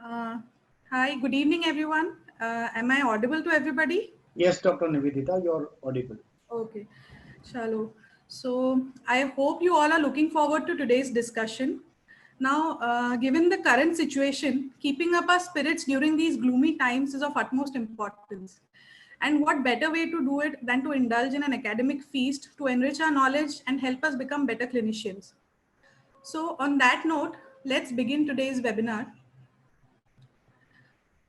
Uh, Hi, good evening, everyone. Am I audible to everybody? Yes, Dr. Nivedita, you're audible. Okay, Shalo. So I hope you all are looking forward to today's discussion. Now, given the current situation, keeping up our spirits during these gloomy times is of utmost importance. And what better way to do it than to indulge in an academic feast to enrich our knowledge and help us become better clinicians. So, on that note, let's begin today's webinar.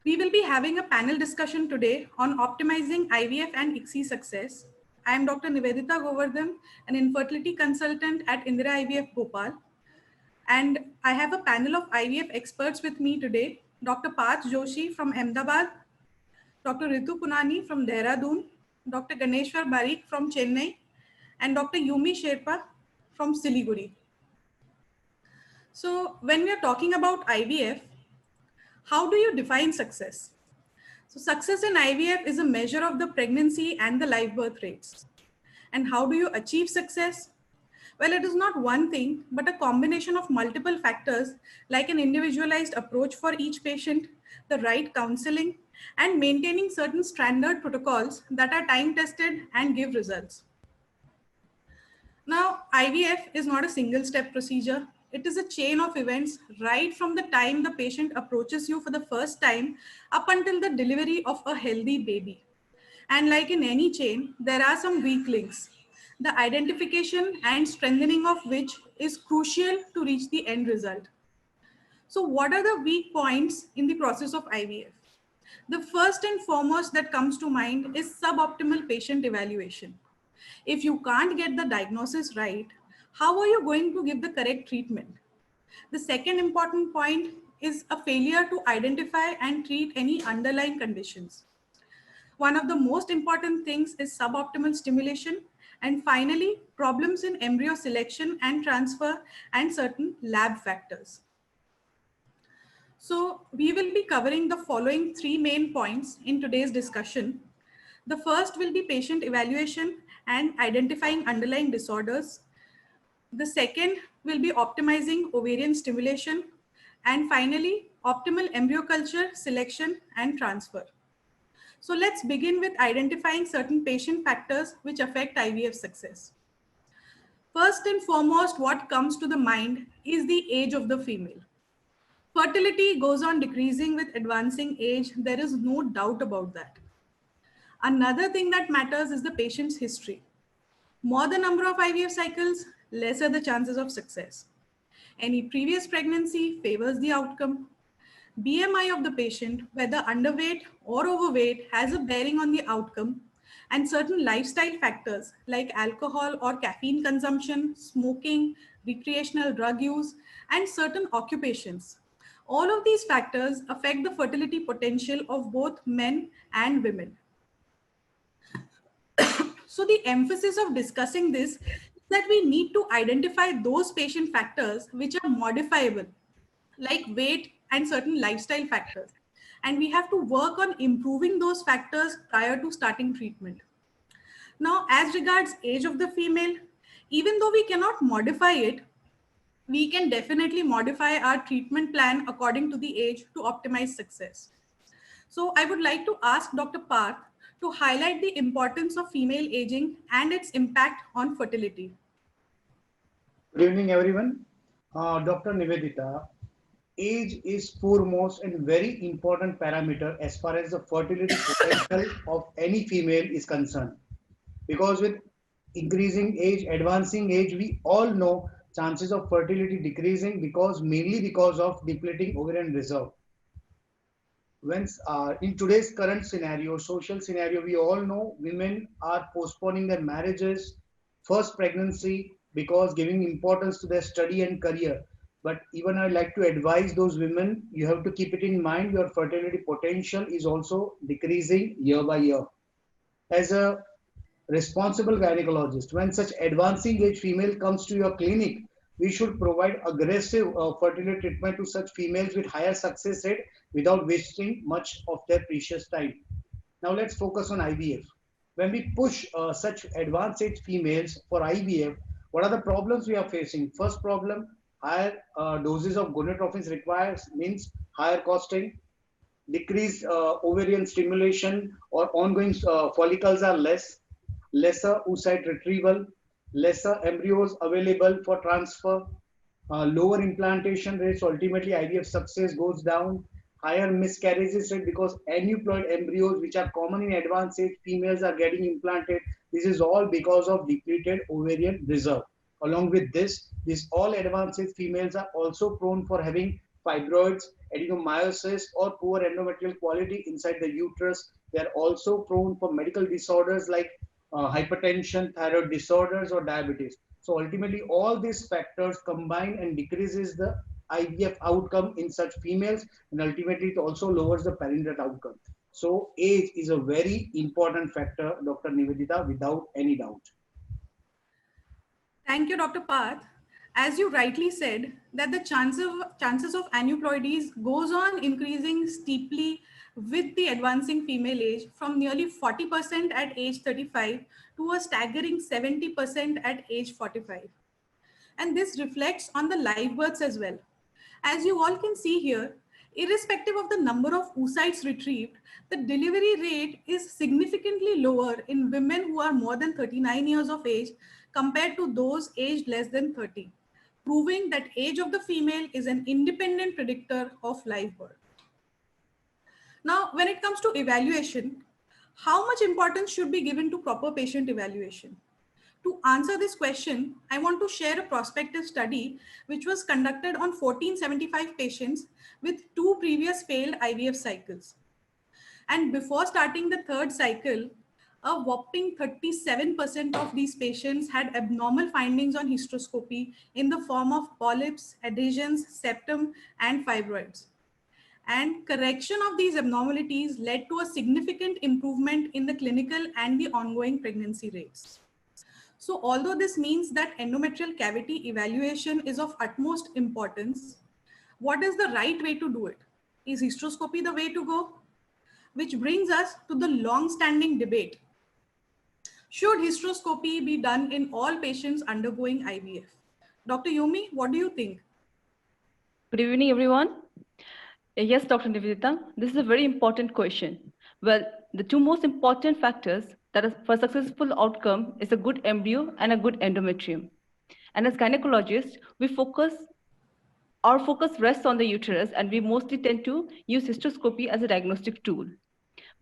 We will be having a panel discussion today on optimizing IVF and ICSI success. I am Dr. Nivedita Govardhan, an infertility consultant at Indira IVF Bhopal. And I have a panel of IVF experts with me today, Dr. Parth Joshi from Ahmedabad, Dr. Ritu Punani from Dehradun, Dr. Ganeshwar Barik from Chennai, and Dr. Yumi Sherpa from Siliguri. So when we are talking about IVF, how do you define success? So success in IVF is a measure of the pregnancy and the live birth rates. And how do you achieve success? Well, it is not one thing, but a combination of multiple factors like an individualized approach for each patient, the right counseling, and maintaining certain standard protocols that are time tested and give results. Now, IVF is not a single step procedure. It is a chain of events right from the time the patient approaches you for the first time up until the delivery of a healthy baby. And like in any chain, there are some weak links, the identification and strengthening of which is crucial to reach the end result. So, what are the weak points in the process of IVF? The first and foremost that comes to mind is suboptimal patient evaluation. If you can't get the diagnosis right, how are you going to give the correct treatment? The second important point is a failure to identify and treat any underlying conditions. One of the most important things is suboptimal stimulation. And finally, problems in embryo selection and transfer and certain lab factors. So we will be covering the following three main points in today's discussion. The first will be patient evaluation and identifying underlying disorders. The second will be optimizing ovarian stimulation. And finally, optimal embryo culture, selection, and transfer. So let's begin with identifying certain patient factors which affect IVF success. First and foremost, what comes to the mind is the age of the female. Fertility goes on decreasing with advancing age. There is no doubt about that. Another thing that matters is the patient's history. More the number of IVF cycles, lesser the chances of success. Any previous pregnancy favors the outcome. BMI of the patient, whether underweight or overweight, has a bearing on the outcome, and certain lifestyle factors like alcohol or caffeine consumption, smoking, recreational drug use, and certain occupations. All of these factors affect the fertility potential of both men and women. So the emphasis of discussing this is that we need to identify those patient factors which are modifiable, like weight and certain lifestyle factors. And we have to work on improving those factors prior to starting treatment. Now, as regards age of the female, even though we cannot modify it, we can definitely modify our treatment plan according to the age to optimize success. So I would like to ask Dr. Parth to highlight the importance of female aging and its impact on fertility. Good evening, everyone. Dr. Nivedita, age is foremost and very important parameter as far as the fertility potential of any female is concerned. Because with increasing age, advancing age, we all know chances of fertility decreasing because mainly because of depleting ovarian reserve. When in today's current scenario, social scenario, we all know women are postponing their marriages, first pregnancy, because giving importance to their study and career. But even I like to advise those women, you have to keep it in mind, your fertility potential is also decreasing year by year. As a responsible gynecologist, when such advancing age female comes to your clinic, we should provide aggressive fertility treatment to such females with higher success rate without wasting much of their precious time. Now let's focus on IVF. When we push such advanced age females for IVF, what are the problems we are facing? First problem, higher doses of gonadotropins requires means higher costing, decreased ovarian stimulation or ongoing follicles are less, lesser oocyte retrieval, lesser embryos available for transfer, lower implantation rates, ultimately IVF success goes down, higher miscarriages rate because aneuploid embryos, which are common in advanced age, females are getting implanted. This is all because of depleted ovarian reserve. Along with this, these all advanced age females are also prone for having fibroids, adenomyosis, or poor endometrial quality inside the uterus. They are also prone for medical disorders like hypertension, thyroid disorders, or diabetes. So ultimately, all these factors combine and decreases the IVF outcome in such females, and ultimately it also lowers the parental outcome. So age is a very important factor, Dr. Nivedita, without any doubt. Thank you, Dr. Path. As you rightly said, that the chances of aneuploidies goes on increasing steeply with the advancing female age from nearly 40% at age 35 to a staggering 70% at age 45. And this reflects on the live births as well. As you all can see here, irrespective of the number of oocytes retrieved, the delivery rate is significantly lower in women who are more than 39 years of age compared to those aged less than 30, proving that age of the female is an independent predictor of live birth. Now, when it comes to evaluation, how much importance should be given to proper patient evaluation? To answer this question, I want to share a prospective study which was conducted on 1475 patients with 2 previous failed IVF cycles. And before starting the third cycle, a whopping 37% of these patients had abnormal findings on hysteroscopy in the form of polyps, adhesions, septum, and fibroids. And correction of these abnormalities led to a significant improvement in the clinical and the ongoing pregnancy rates. So although this means that endometrial cavity evaluation is of utmost importance, what is the right way to do it? Is hysteroscopy the way to go? Which brings us to the long-standing debate. Should hysteroscopy be done in all patients undergoing IVF? Dr. Yomi, what do you think? Good evening, everyone. Yes, Dr. Nivedita, this is a very important question. Well, the two most important factors that are for successful outcome is a good embryo and a good endometrium. And as gynecologists, our focus rests on the uterus, and we mostly tend to use hysteroscopy as a diagnostic tool.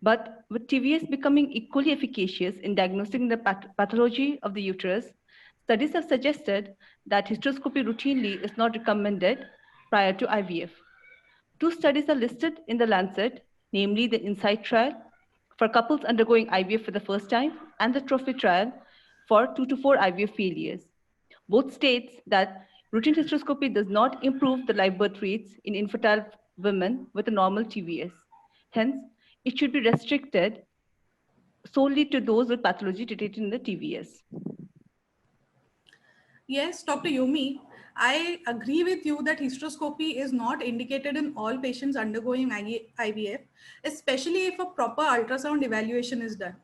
But with TVS becoming equally efficacious in diagnosing the pathology of the uterus, studies have suggested that hysteroscopy routinely is not recommended prior to IVF. 2 studies are listed in the Lancet, namely the INSIGHT trial for couples undergoing IVF for the first time and the TROPHY trial for 2 to 4 IVF failures. Both states that routine hysteroscopy does not improve the live birth rates in infertile women with a normal TVS. Hence, it should be restricted solely to those with pathology detected in the TVS. Yes, Dr. Yomi, I agree with you that hysteroscopy is not indicated in all patients undergoing IVF, especially if a proper ultrasound evaluation is done.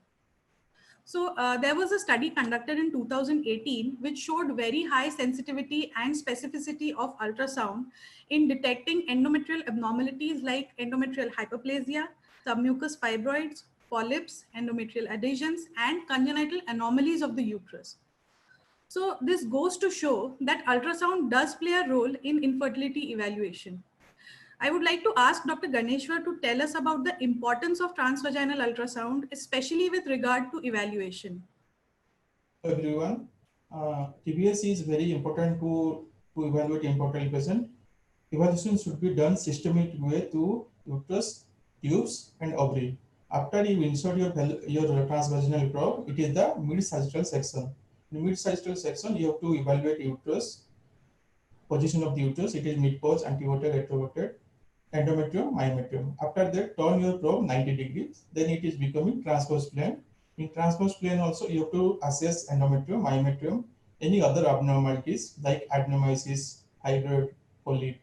So there was a study conducted in 2018 which showed very high sensitivity and specificity of ultrasound in detecting endometrial abnormalities like endometrial hyperplasia, submucous fibroids, polyps, endometrial adhesions, and congenital anomalies of the uterus. So this goes to show that ultrasound does play a role in infertility evaluation. I would like to ask Dr. Ganeshwar to tell us about the importance of transvaginal ultrasound, especially with regard to evaluation. Hello everyone, TBS is very important to evaluate infertile patient. Evaluation should be done systematic way to uterus, tubes, and ovary. After you insert your transvaginal probe, it is the mid-sagittal section. In mid-sagittal section, you have to evaluate uterus, position of the uterus. It is mid-pose, anterotated, retroverted, endometrium, myometrium. After that, turn your probe 90 degrees. Then it is becoming transverse plane. In transverse plane also, you have to assess endometrium, myometrium, any other abnormalities like adenomyosis, hydroid, polyp.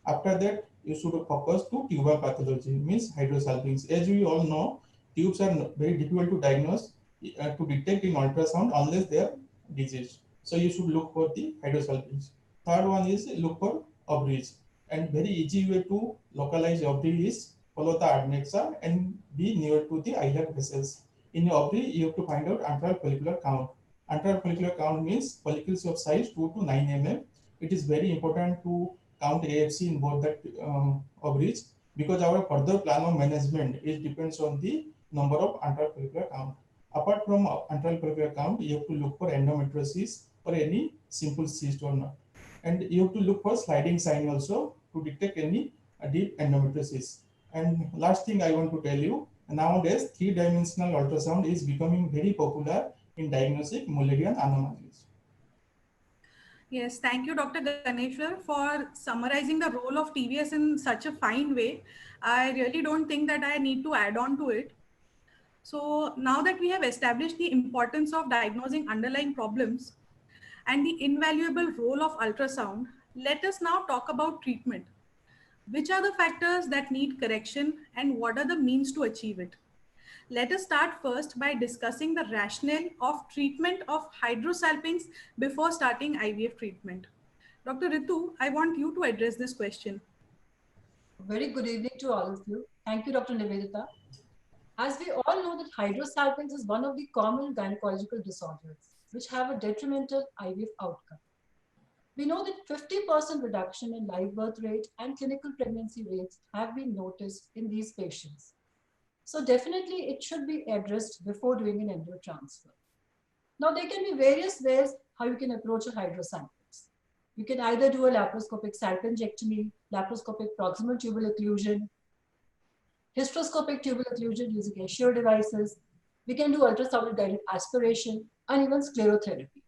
After that, you should focus to tubal pathology, means hydrosalpinx. As we all know, tubes are very difficult to diagnose, to detect in ultrasound unless they are diseased. So you should look for the hydrosalpinx. Third one is look for ovaries. And very easy way to localize ovary is follow the adnexa and be near to the iliac vessels. In ovary, you have to find out antral follicular count. Antral follicular count means follicles of size 2 to 9 mm. It is very important to count AFC in both the ovaries because our further plan of management is depends on the number of antral follicular count. Apart from antral follicular count, you have to look for endometriosis or any simple cyst or not. And you have to look for sliding sign also to detect any deep endometriosis. And last thing I want to tell you, nowadays three-dimensional ultrasound is becoming very popular in diagnosing Mullerian anomalies. Yes, thank you, Dr. Ganeshwar, for summarizing the role of TVS in such a fine way. I really don't think that I need to add on to it. So now that we have established the importance of diagnosing underlying problems and the invaluable role of ultrasound, let us now talk about treatment. Which are the factors that need correction and what are the means to achieve it? Let us start first by discussing the rationale of treatment of hydrosalpinx before starting IVF treatment. Dr. Ritu, I want you to address this question. Very good evening to all of you. Thank you, Dr. Nivedita. As we all know that hydrosalpinx is one of the common gynecological disorders which have a detrimental IVF outcome. We know that 50% reduction in live birth rate and clinical pregnancy rates have been noticed in these patients. So definitely it should be addressed before doing an embryo transfer. Now there can be various ways how you can approach a hydrosalpinx. You can either do a laparoscopic salpingectomy, laparoscopic proximal tubal occlusion, hysteroscopic tubal occlusion using Assure devices. We can do ultrasound guided aspiration and even sclerotherapy.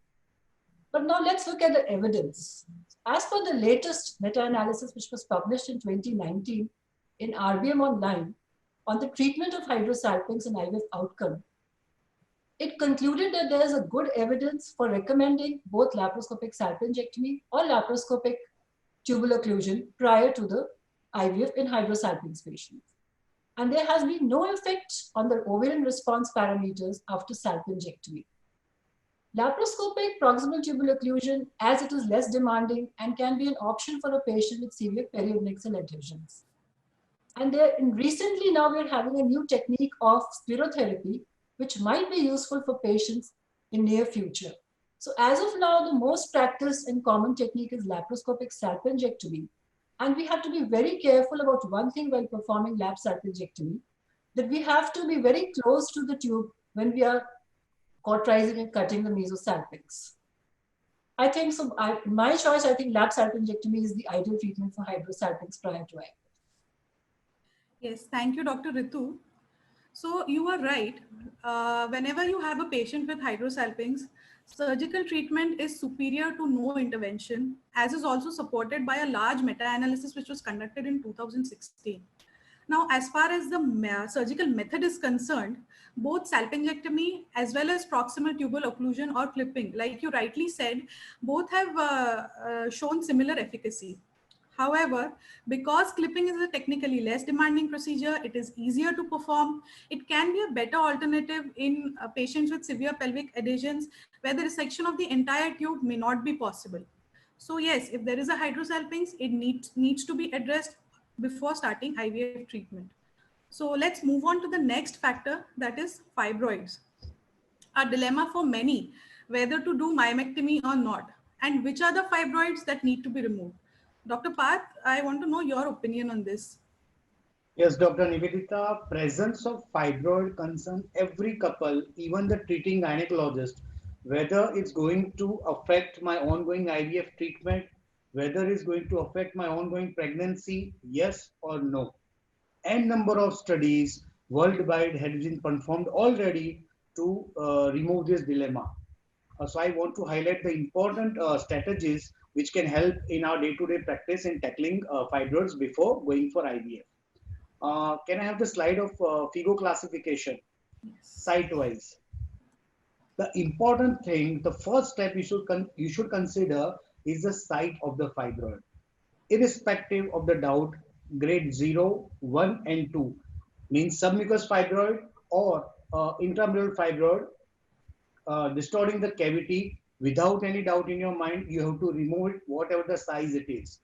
But now let's look at the evidence. As per the latest meta-analysis which was published in 2019 in RBM Online, on the treatment of hydrosalpinx and IVF outcome, it concluded that there is a good evidence for recommending both laparoscopic salpingectomy or laparoscopic tubal occlusion prior to the IVF in hydrosalpinx patients. And there has been no effect on the ovarian response parameters after salpingectomy. Laparoscopic proximal tubal occlusion, as it is less demanding and can be an option for a patient with severe periodontal adhesions. And recently now we're having a new technique of sclerotherapy, which might be useful for patients in near future. So as of now, the most practiced and common technique is laparoscopic salpingectomy. And we have to be very careful about one thing while performing lap salpingectomy, that we have to be very close to the tube when we are cauterizing and cutting the mesosalpinx. I think so. My choice, I think lap salpingectomy is the ideal treatment for hydrosalpinx prior to IVF. Yes, thank you, Dr. Ritu. So you are right. Whenever you have a patient with hydrosalpinx, surgical treatment is superior to no intervention, as is also supported by a large meta-analysis which was conducted in 2016. Now, as far as the surgical method is concerned, both salpingectomy as well as proximal tubal occlusion or clipping, like you rightly said, both have shown similar efficacy. However, because clipping is a technically less demanding procedure, it is easier to perform. It can be a better alternative in patients with severe pelvic adhesions where the resection of the entire tube may not be possible. So yes, if there is a hydrosalpinx, it needs to be addressed before starting IVF treatment. So let's move on to the next factor, that is fibroids. A dilemma for many, whether to do myomectomy or not, and which are the fibroids that need to be removed. Dr. Parth, I want to know your opinion on this. Yes, Dr. Nivedita, presence of fibroid concern every couple, even the treating gynecologist, whether it's going to affect my ongoing IVF treatment, whether it's going to affect my ongoing pregnancy, yes or no. N number of studies worldwide have been performed already to remove this dilemma. So I want to highlight the important strategies which can help in our day-to-day practice in tackling fibroids before going for IVF. Can I have the slide of FIGO classification, site-wise? The important thing, the first step you should consider is the site of the fibroid. Irrespective of the doubt, grade 0, 1 and 2 means submucous fibroid or intramural fibroid, distorting the cavity without any doubt in your mind, you have to remove it, whatever the size it is.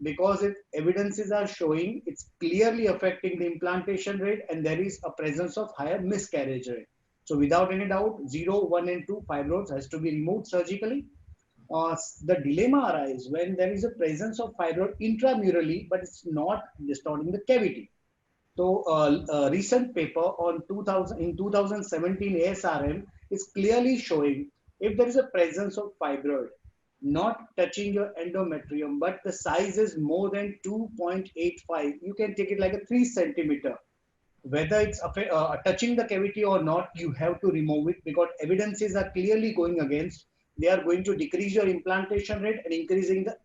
Because if evidences are showing it's clearly affecting the implantation rate and there is a presence of higher miscarriage rate. So without any doubt, 0, 1 and 2 fibroids has to be removed surgically. The dilemma arises when there is a presence of fibroid intramurally, but it's not distorting the cavity. So a recent paper on 2017 ASRM is clearly showing if there is a presence of fibroid not touching your endometrium, but the size is more than 2.85, you can take it like a 3 centimeter. Whether it's touching the cavity or not, you have to remove it because evidences are clearly going against. They are going to decrease your implantation rate and increasing the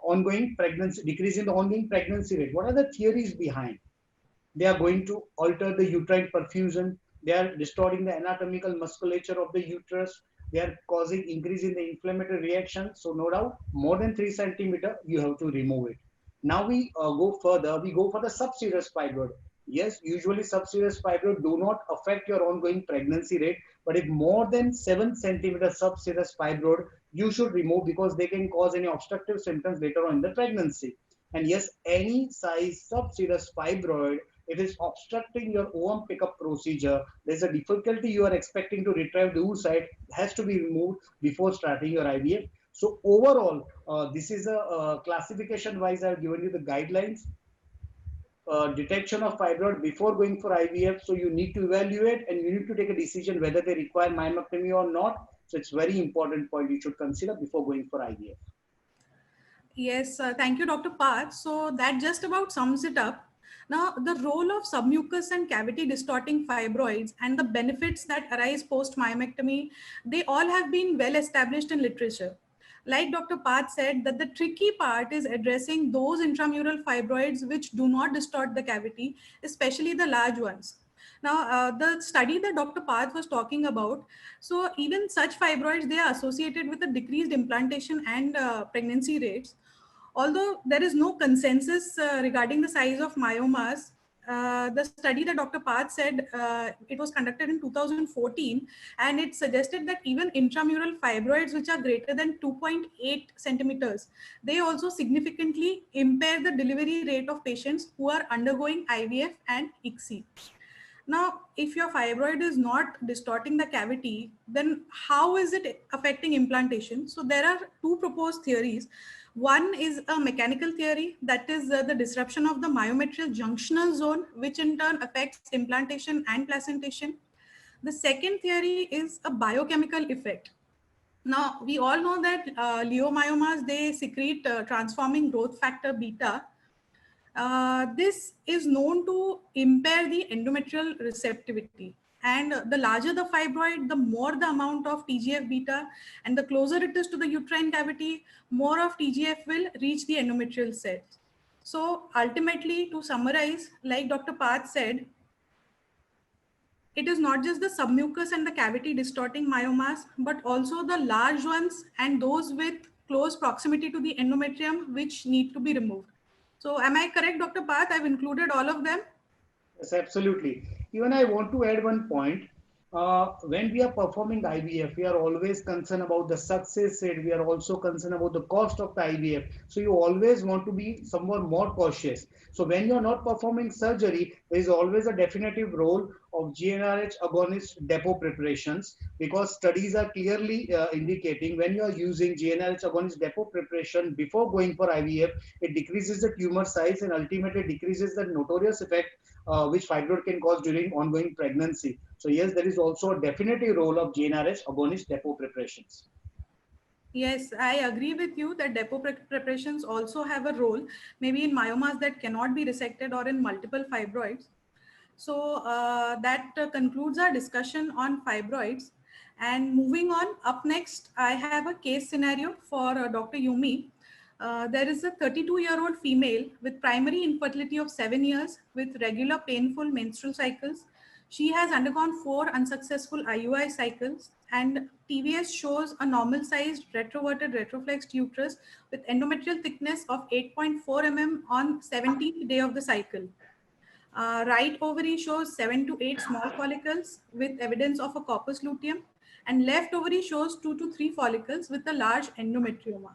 ongoing pregnancy, decreasing the ongoing pregnancy rate. What are the theories behind? They are going to alter the uterine perfusion. They are distorting the anatomical musculature of the uterus. They are causing increase in the inflammatory reaction. So no doubt, more than 3 centimeter, you have to remove it. Now we go further. We go for the subserous fibroid. Yes, usually subserous fibroid do not affect your ongoing pregnancy rate. But if more than 7 centimeter subserous fibroid, you should remove because they can cause any obstructive symptoms later on in the pregnancy. And yes, any size subserous fibroid, it is obstructing your ovum pickup procedure. There's a difficulty you are expecting to retrieve the oocyte, has to be removed before starting your IVF. So overall, this is a classification wise I've given you the guidelines. Detection of fibroid before going for IVF. So you need to evaluate and you need to take a decision whether they require myomectomy or not. So it's very important point you should consider before going for IVF. Yes, thank you, Dr. Parth. So that just about sums it up. Now, the role of submucous and cavity distorting fibroids and the benefits that arise post myomectomy, they all have been well established in literature. Like Dr. Parth said, that the tricky part is addressing those intramural fibroids which do not distort the cavity, especially the large ones. Now, the study that Dr. Parth was talking about, so even such fibroids, they are associated with a decreased implantation and pregnancy rates. Although there is no consensus regarding the size of myomas, the study that Dr. Parth said, it was conducted in 2014, and it suggested that even intramural fibroids, which are greater than 2.8 centimeters, they also significantly impair the delivery rate of patients who are undergoing IVF and ICSI. Now, if your fibroid is not distorting the cavity, then how is it affecting implantation? So there are two proposed theories. One is a mechanical theory, that is the disruption of the myometrial junctional zone, which in turn affects implantation and placentation. The second theory is a biochemical effect. Now, we all know that leiomyomas, they secrete transforming growth factor beta. This is known to impair the endometrial receptivity. And the larger the fibroid, the more the amount of TGF beta, and the closer it is to the uterine cavity, more of TGF will reach the endometrial cells. So ultimately, to summarize, like Dr. Parth said, it is not just the submucous and the cavity distorting myomas, but also the large ones and those with close proximity to the endometrium, which need to be removed. So am I correct, Dr. Parth? I've included all of them. Yes, absolutely. Even I want to add one point. When we are performing IVF, we are always concerned about the success rate. We are also concerned about the cost of the IVF. So you always want to be somewhat more cautious. So when you're not performing surgery, there is always a definitive role of GnRH agonist depot preparations, because studies are clearly indicating when you are using GnRH agonist depot preparation before going for IVF, it decreases the tumor size and ultimately decreases the notorious effect which fibroid can cause during ongoing pregnancy. So yes, there is also a definitive role of GnRH agonist depot preparations. Yes, I agree with you that depot preparations also have a role, maybe in myomas that cannot be resected or in multiple fibroids. So that concludes our discussion on fibroids. And moving on, up next, I have a case scenario for Dr. Yumi. There is a 32-year-old female with primary infertility of 7 years with regular painful menstrual cycles. She has undergone 4 unsuccessful IUI cycles, and TVS shows a normal sized retroverted retroflexed uterus with endometrial thickness of 8.4 mm on 17th day of the cycle. Right ovary shows 7 to 8 small follicles with evidence of a corpus luteum, and left ovary shows 2 to 3 follicles with a large endometrioma.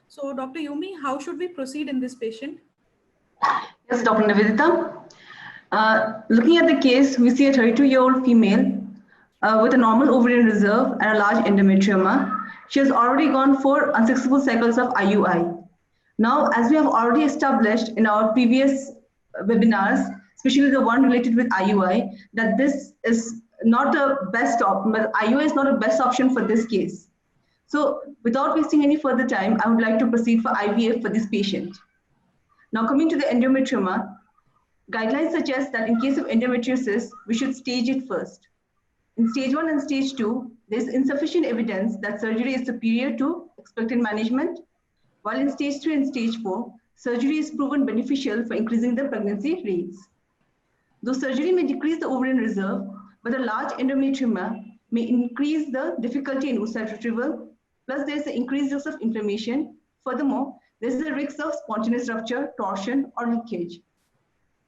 So Dr. Yumi, how should we proceed in this patient? Yes, Dr. Nivedita. Looking at the case, we see a 32-year-old female with a normal ovarian reserve and a large endometrioma. She has already gone 4 unsuccessful cycles of IUI. Now, as we have already established in our previous webinars, especially the one related with IUI, that this is not a best option, IUI is not a best option for this case. So without wasting any further time, I would like to proceed for IVF for this patient. Now coming to the endometrioma, guidelines suggest that in case of endometriosis, we should stage it first. In stage 1 and stage 2, there is insufficient evidence that surgery is superior to expected management, while in stage 3 and stage 4, surgery is proven beneficial for increasing the pregnancy rates. Though surgery may decrease the ovarian reserve, but a large endometrioma may increase the difficulty in oocyte retrieval, plus there is an increased risk of inflammation. Furthermore, there is a risk of spontaneous rupture, torsion, or leakage.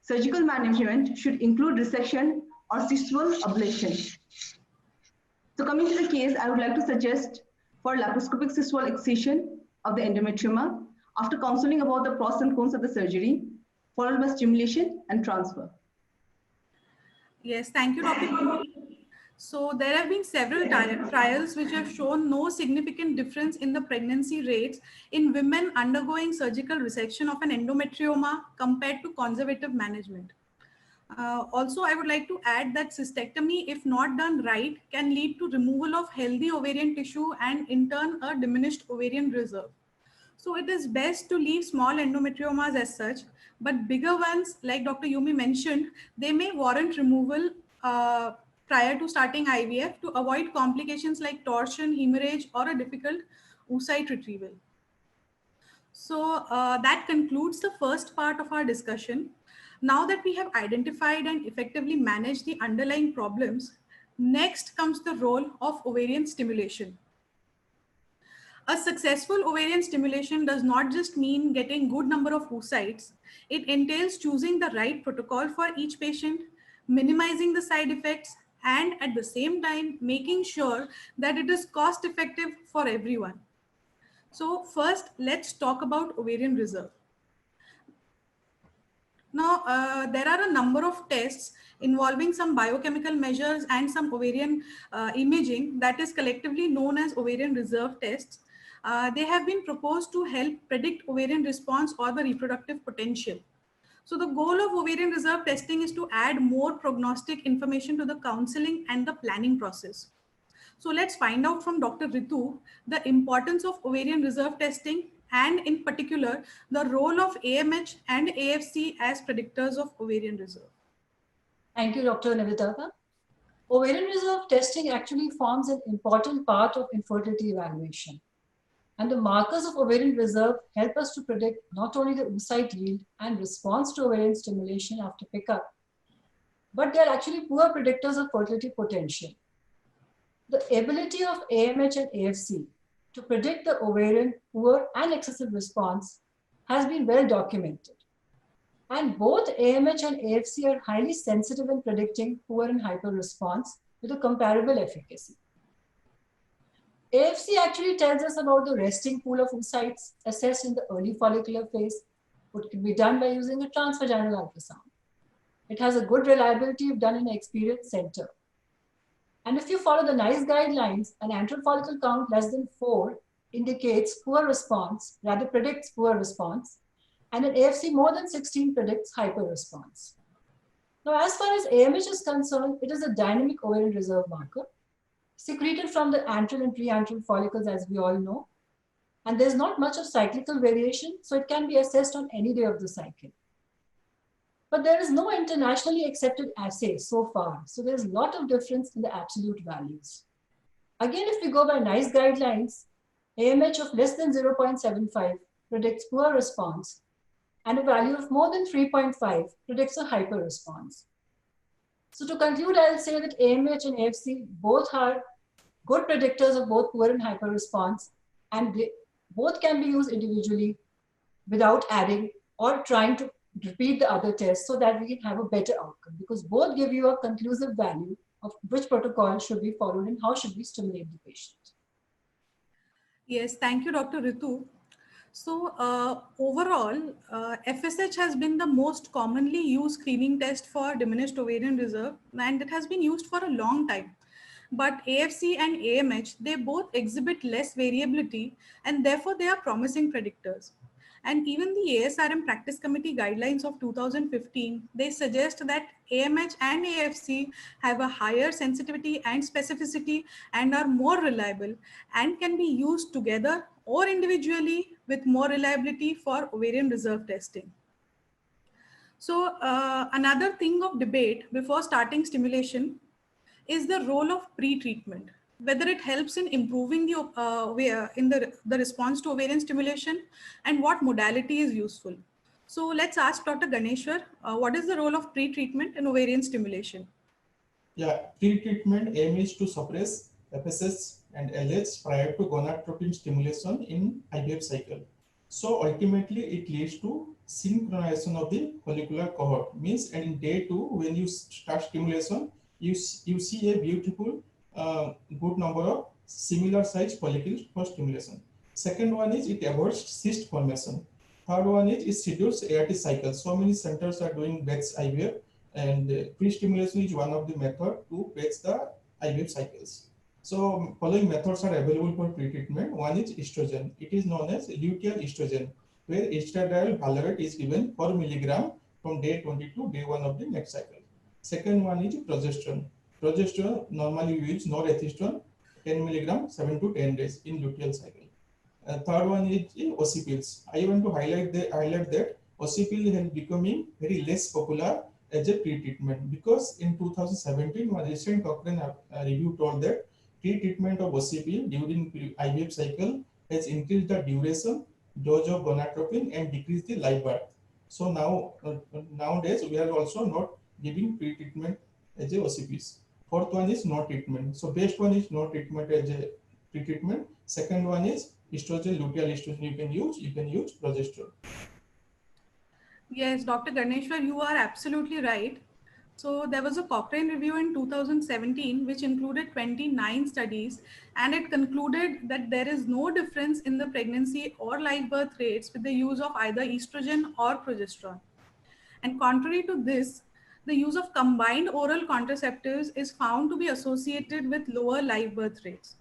Surgical management should include resection or cystual ablation. So coming to the case, I would like to suggest for laparoscopic cystual excision of the endometrioma after counseling about the pros and cons of the surgery, followed by stimulation and transfer. Yes, thank you, Dr. Yumi. So there have been several trials which have shown no significant difference in the pregnancy rates in women undergoing surgical resection of an endometrioma compared to conservative management. Also, I would like to add that cystectomy, if not done right, can lead to removal of healthy ovarian tissue and in turn a diminished ovarian reserve. So it is best to leave small endometriomas as such, but bigger ones, like Dr. Yumi mentioned, they may warrant removal prior to starting IVF to avoid complications like torsion, hemorrhage, or a difficult oocyte retrieval. So that concludes the first part of our discussion. Now that we have identified and effectively managed the underlying problems, next comes the role of ovarian stimulation. A successful ovarian stimulation does not just mean getting good number of oocytes. It entails choosing the right protocol for each patient, minimizing the side effects, and at the same time, making sure that it is cost effective for everyone. So first, let's talk about ovarian reserve. Now, there are a number of tests involving some biochemical measures and some ovarian imaging that is collectively known as ovarian reserve tests. They have been proposed to help predict ovarian response or the reproductive potential. So the goal of ovarian reserve testing is to add more prognostic information to the counseling and the planning process. So let's find out from Dr. Ritu the importance of ovarian reserve testing and in particular, the role of AMH and AFC as predictors of ovarian reserve. Thank you, Dr. Nivedita. Ovarian reserve testing actually forms an important part of infertility evaluation. And the markers of ovarian reserve help us to predict not only the oocyte yield and response to ovarian stimulation after pickup, but they are actually poor predictors of fertility potential. The ability of AMH and AFC to predict the ovarian poor and excessive response has been well documented. And both AMH and AFC are highly sensitive in predicting poor and hyper response with a comparable efficacy. AFC actually tells us about the resting pool of oocytes assessed in the early follicular phase, which can be done by using a transvaginal ultrasound. It has a good reliability if done in an experienced center. And if you follow the NICE guidelines, an antral follicle count less than 4 indicates poor response, rather predicts poor response, and an AFC more than 16 predicts hyper response. Now, as far as AMH is concerned, it is a dynamic ovarian reserve marker, secreted from the antral and preantral follicles, as we all know. And there's not much of cyclical variation, so it can be assessed on any day of the cycle. But there is no internationally accepted assay so far, so there's a lot of difference in the absolute values. Again, if we go by NICE guidelines, AMH of less than 0.75 predicts poor response, and a value of more than 3.5 predicts a hyper response. So to conclude, I'll say that AMH and AFC both are good predictors of both poor and hyper response, and they both can be used individually without adding or trying to repeat the other tests so that we can have a better outcome, because both give you a conclusive value of which protocol should be followed and how should we stimulate the patient. Yes, thank you, Dr. Ritu. So overall, FSH has been the most commonly used screening test for diminished ovarian reserve, and it has been used for a long time. But AFC and AMH, they both exhibit less variability, and therefore they are promising predictors. And even the ASRM Practice Committee guidelines of 2015, they suggest that AMH and AFC have a higher sensitivity and specificity and are more reliable and can be used together or individually with more reliability for ovarian reserve testing. So another thing of debate before starting stimulation is the role of pre-treatment, whether it helps in improving the response to ovarian stimulation and what modality is useful. So let's ask Dr. Ganeshwar, what is the role of pre-treatment in ovarian stimulation? Yeah, pre-treatment aim is to suppress FSH and LH prior to gonadotropin stimulation in IVF cycle. So ultimately, it leads to synchronization of the follicular cohort. Means, and in day 2, when you start stimulation, you see a beautiful, good number of similar size follicles for stimulation. Second one is it avoids cyst formation. Third one is it schedules ART cycles. So many centers are doing batch IVF, and pre-stimulation is one of the method to batch the IVF cycles. So following methods are available for pre-treatment. One is estrogen. It is known as luteal estrogen, where estradiol valeriate is given 4 milligram from day 20 to day 1 of the next cycle. Second one is progesterone. Progesterone normally we use norethistone 10 milligram 7 to 10 days in luteal cycle. Third one is OC pills. I want to highlight that OC pill is becoming very less popular as a pre-treatment because in 2017 one recent Cochrane review told that pre-treatment of OCP during IVF cycle has increased the duration, dose of gonadotropin and decreased the live birth. So now nowadays we are also not giving pre-treatment as a OCPs. Fourth one is no treatment. So best one is no treatment as a pre-treatment. Second one is estrogen, luteal estrogen you can use progesterone. Yes, Dr. Ganeshwar, you are absolutely right. So there was a Cochrane review in 2017, which included 29 studies, and it concluded that there is no difference in the pregnancy or live birth rates with the use of either estrogen or progesterone. And contrary to this, the use of combined oral contraceptives is found to be associated with lower live birth rates.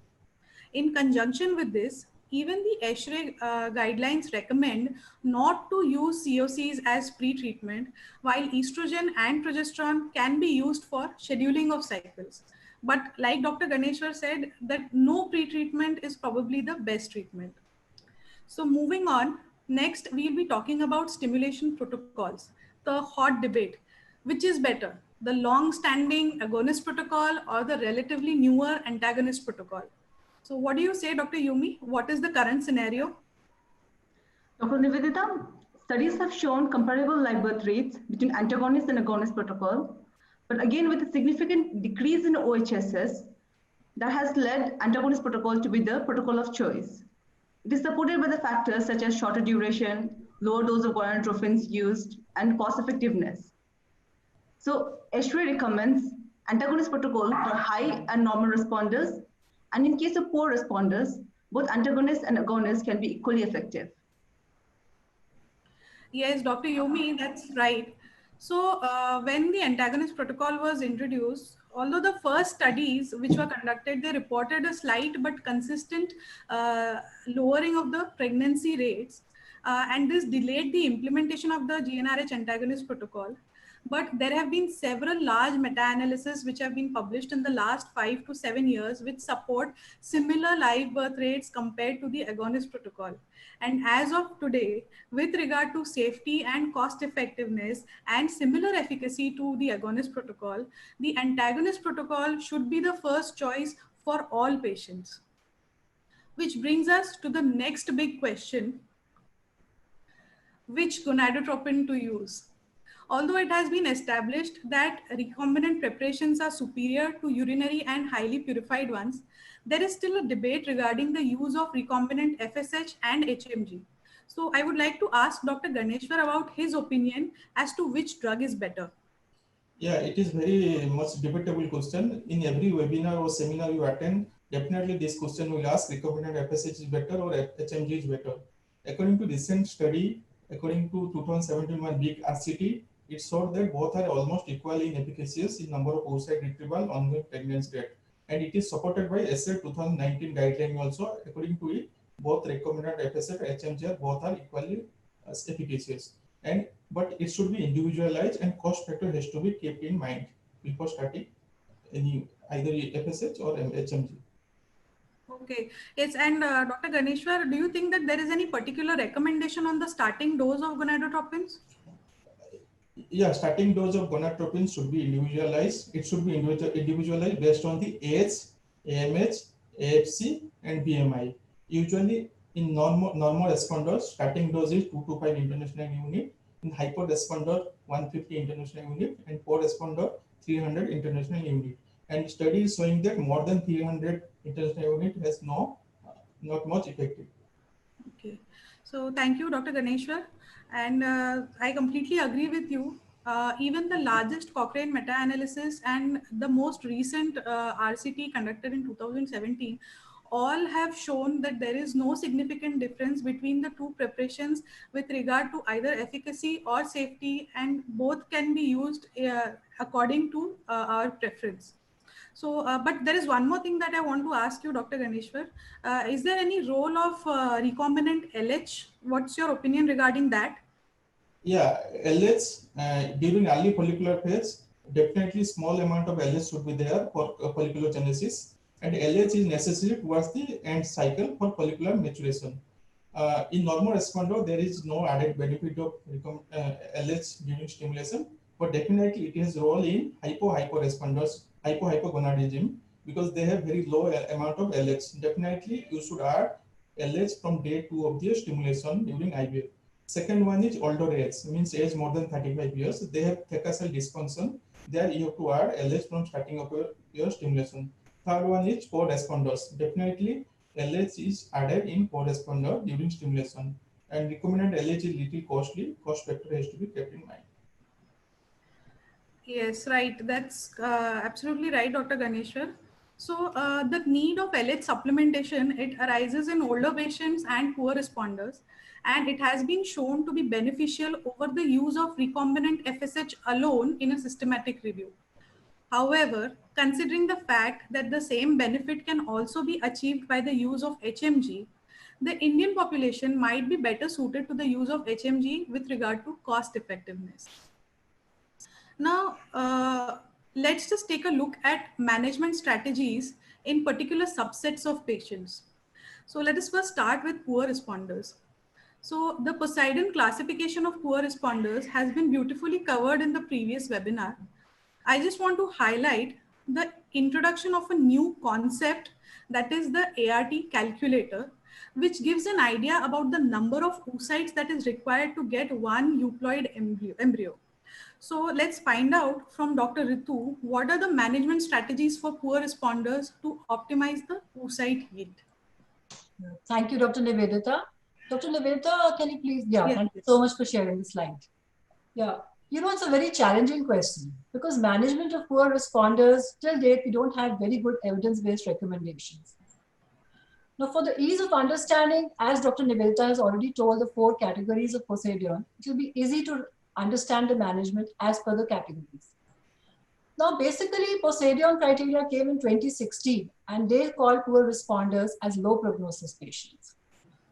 In conjunction with this, even the ESHRE guidelines recommend not to use COCs as pre-treatment, while estrogen and progesterone can be used for scheduling of cycles. But like Dr. Ganeshwar said, that no pre-treatment is probably the best treatment. So moving on, next we'll be talking about stimulation protocols, the hot debate. Which is better, the long-standing agonist protocol or the relatively newer antagonist protocol? So what do you say, Dr. Yumi? What is the current scenario? Dr. Nivedita, studies have shown comparable live birth rates between antagonist and agonist protocol, but again with a significant decrease in OHSS that has led antagonist protocol to be the protocol of choice. It is supported by the factors such as shorter duration, lower dose of gonadotropins used, and cost effectiveness. So ESHRE recommends antagonist protocol for high and normal responders, and in case of poor responders, both antagonists and agonists can be equally effective. Yes, Dr. Yumi, that's right. So when the antagonist protocol was introduced, although the first studies which were conducted, they reported a slight but consistent lowering of the pregnancy rates, and this delayed the implementation of the GnRH antagonist protocol. But there have been several large meta-analyses which have been published in the last 5 to 7 years which support similar live birth rates compared to the agonist protocol. And as of today, with regard to safety and cost effectiveness and similar efficacy to the agonist protocol, the antagonist protocol should be the first choice for all patients. Which brings us to the next big question: which gonadotropin to use? Although it has been established that recombinant preparations are superior to urinary and highly purified ones, there is still a debate regarding the use of recombinant FSH and HMG. So I would like to ask Dr. Ganeshwar about his opinion as to which drug is better. Yeah, it is very much debatable question. In every webinar or seminar you attend, definitely this question will ask recombinant FSH is better or HMG is better. According to recent study, according to 2017 one big RCT, it showed that both are almost equally inefficacious in number of oocyte retrieval, ongoing pregnancy rate. And it is supported by ESSER 2019 guideline also. According to it, both recombinant FSH and HMG both are equally efficacious. And but it should be individualized and cost factor has to be kept in mind before starting any either FSH or HMG. Okay. Yes, and Dr. Ganeshwar, do you think that there is any particular recommendation on the starting dose of gonadotropins? Yeah, starting dose of gonadotropin should be individualized. It should be individualized based on the age, AMH, AFC, and BMI. Usually, in normal responders, starting dose is 2 to 5 international unit. In hyper responder, 150 international unit, and poor responder, 300 international unit. And studies showing that more than 300 international unit has not much effective. Okay. So thank you, Dr. Ganeshwar. And I completely agree with you. Even the largest Cochrane meta-analysis and the most recent RCT conducted in 2017 all have shown that there is no significant difference between the two preparations with regard to either efficacy or safety, and both can be used according to our preference. So, but there is one more thing that I want to ask you, Dr. Ganeshwar. Is there any role of recombinant LH? What's your opinion regarding that? Yeah, LH during early follicular phase, definitely small amount of LH should be there for folliculogenesis, and LH is necessary towards the end cycle for follicular maturation. In normal responder, there is no added benefit of LH during stimulation, but definitely it has role in hypo responders, hypogonadism, because they have very low amount of LH. Definitely, you should add LH from day 2 of the stimulation during IVF. Second one is older age, means age more than 35 years. They have theca cell dysfunction. There you have to add LH from starting of your stimulation. Third one is poor responders. Definitely LH is added in poor responder during stimulation. And recombinant LH is little costly. Cost factor has to be kept in mind. Yes, right. That's absolutely right, Dr. Ganeshwar. So the need of LH supplementation, it arises in older patients and poor responders, and it has been shown to be beneficial over the use of recombinant FSH alone in a systematic review. However, considering the fact that the same benefit can also be achieved by the use of HMG, the Indian population might be better suited to the use of HMG with regard to cost effectiveness. Now, let's just take a look at management strategies in particular subsets of patients. So let us first start with poor responders. So the Poseidon classification of poor responders has been beautifully covered in the previous webinar. I just want to highlight the introduction of a new concept, that is the ART calculator, which gives an idea about the number of oocytes that is required to get one euploid embryo. So let's find out from Dr. Ritu, what are the management strategies for poor responders to optimize the oocyte yield? Thank you, Dr. Nivedita. Dr. Nivedita, can you please? Yeah, Yes, thank you yes. so much for sharing the slide. Yeah, you know, it's a very challenging question because management of poor responders, till date, we don't have very good evidence-based recommendations. Now, for the ease of understanding, as Dr. Nivedita has already told the 4 categories of Poseidon, it will be easy to understand the management as per the categories. Now, basically, Poseidon criteria came in 2016, and they call poor responders as low prognosis patients.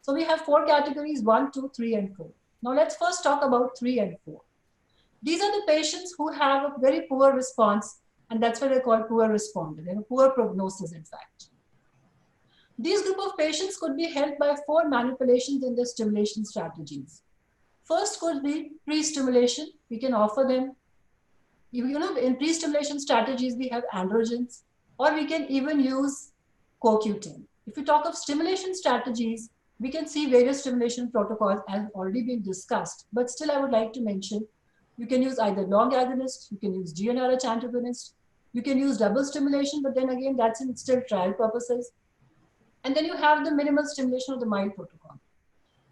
So we have 4 categories, 1, 2, 3, and 4. Now, let's first talk about 3 and 4. These are the patients who have a very poor response, and that's why they're called poor responder. They have a poor prognosis, in fact. These group of patients could be helped by 4 manipulations in their stimulation strategies. First could be pre-stimulation. We can offer them, you know, in pre-stimulation strategies, we have androgens, or we can even use CoQ10. If we talk of stimulation strategies, we can see various stimulation protocols as already been discussed, but still I would like to mention, you can use either long agonist, you can use GnRH antagonist, you can use double stimulation, but then again, that's in still trial purposes. And then you have the minimal stimulation of the mild protocol.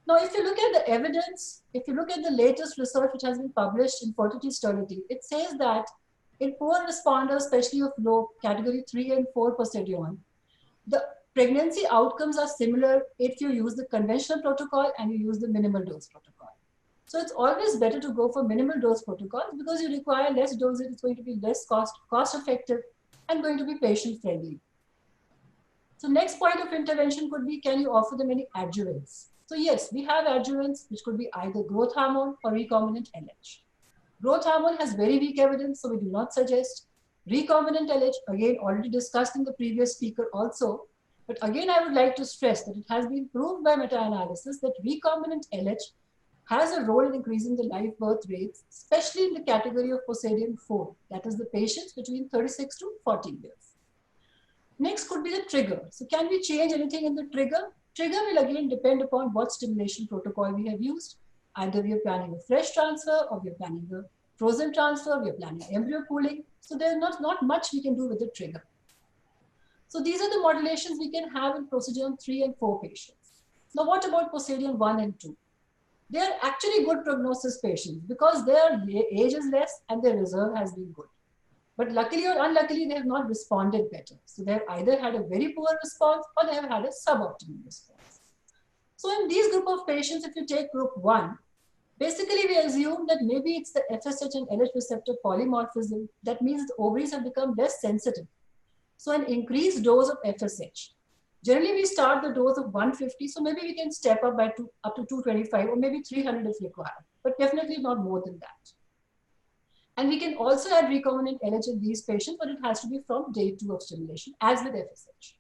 Now, if you look at the evidence, if you look at the latest research which has been published in Fertility Sterility, it says that in poor responders, especially of low category 3 and 4 posterion, the pregnancy outcomes are similar if you use the conventional protocol and you use the minimal dose protocol. So it's always better to go for minimal dose protocols because you require less dosage, it's going to be less cost effective and going to be patient friendly. So next point of intervention could be, can you offer them any adjuvants? So yes, we have adjuvants which could be either growth hormone or recombinant LH. Growth hormone has very weak evidence, so we do not suggest. Recombinant LH, again, already discussed in the previous speaker also. But again, I would like to stress that it has been proved by meta-analysis that recombinant LH has a role in increasing the live birth rates, especially in the category of Posadian 4, that is the patients between 36 to 40 years. Next could be the trigger. So can we change anything in the trigger? Trigger will again depend upon what stimulation protocol we have used. Either we are planning a fresh transfer, or we are planning a frozen transfer, we are planning embryo pooling. So there's not much we can do with the trigger. So these are the modulations we can have in Posadion 3 and 4 patients. Now what about Posadion 1 and 2? They are actually good prognosis patients because their age is less and their reserve has been good. But luckily or unluckily, they have not responded better. So they have either had a very poor response or they have had a suboptimal response. So in these group of patients, if you take group 1, basically we assume that maybe it's the FSH and LH receptor polymorphism. That means the ovaries have become less sensitive. So an increased dose of FSH. Generally, we start the dose of 150, so maybe we can step up up to 225 or maybe 300 if required, but definitely not more than that. And we can also add recombinant LH in these patients, but it has to be from day 2 of stimulation, as with FSH.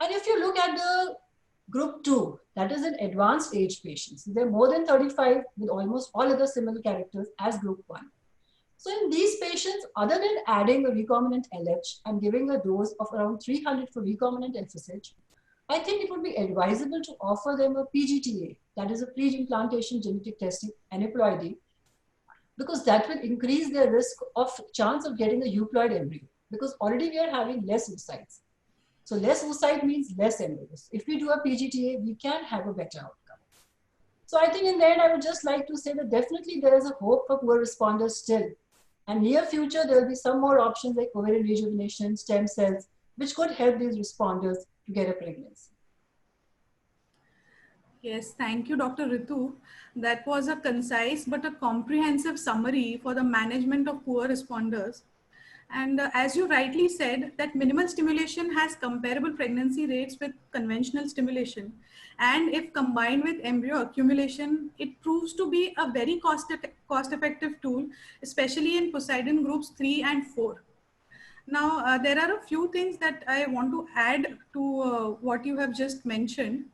And if you look at the group 2, that is in advanced age patients, they're more than 35 with almost all other similar characters as group 1. So in these patients, other than adding a recombinant LH and giving a dose of around 300 for recombinant FSH, I think it would be advisable to offer them a PGTA, that is a pre-implantation genetic testing, aneuploidy, because that will increase their risk of chance of getting a euploid embryo, because already we are having less oocytes. So less oocyte means less embryos. If we do a PGTA, we can have a better outcome. So I think in the end, I would just like to say that definitely there is a hope for poor responders still. And near future, there will be some more options like ovarian rejuvenation, stem cells, which could help these responders to get a pregnancy. Yes, thank you, Dr. Ritu. That was a concise but a comprehensive summary for the management of poor responders. And as you rightly said, that minimal stimulation has comparable pregnancy rates with conventional stimulation. And if combined with embryo accumulation, it proves to be a very cost-effective tool, especially in Poseidon groups 3 and 4. Now, there are a few things that I want to add to what you have just mentioned.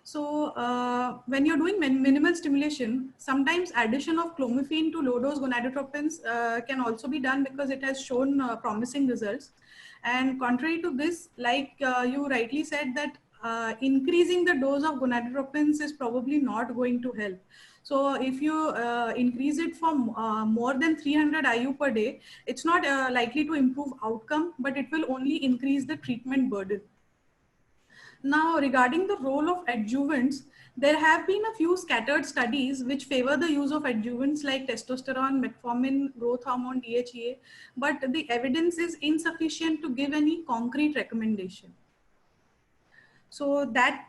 So when you're doing minimal stimulation, sometimes addition of clomiphene to low-dose gonadotropins can also be done because it has shown promising results. And contrary to this, like you rightly said, that increasing the dose of gonadotropins is probably not going to help. So if you increase it from more than 300 IU per day, it's not likely to improve outcome, but it will only increase the treatment burden. Now, regarding the role of adjuvants, there have been a few scattered studies which favor the use of adjuvants like testosterone, metformin, growth hormone, DHEA, but the evidence is insufficient to give any concrete recommendation. So that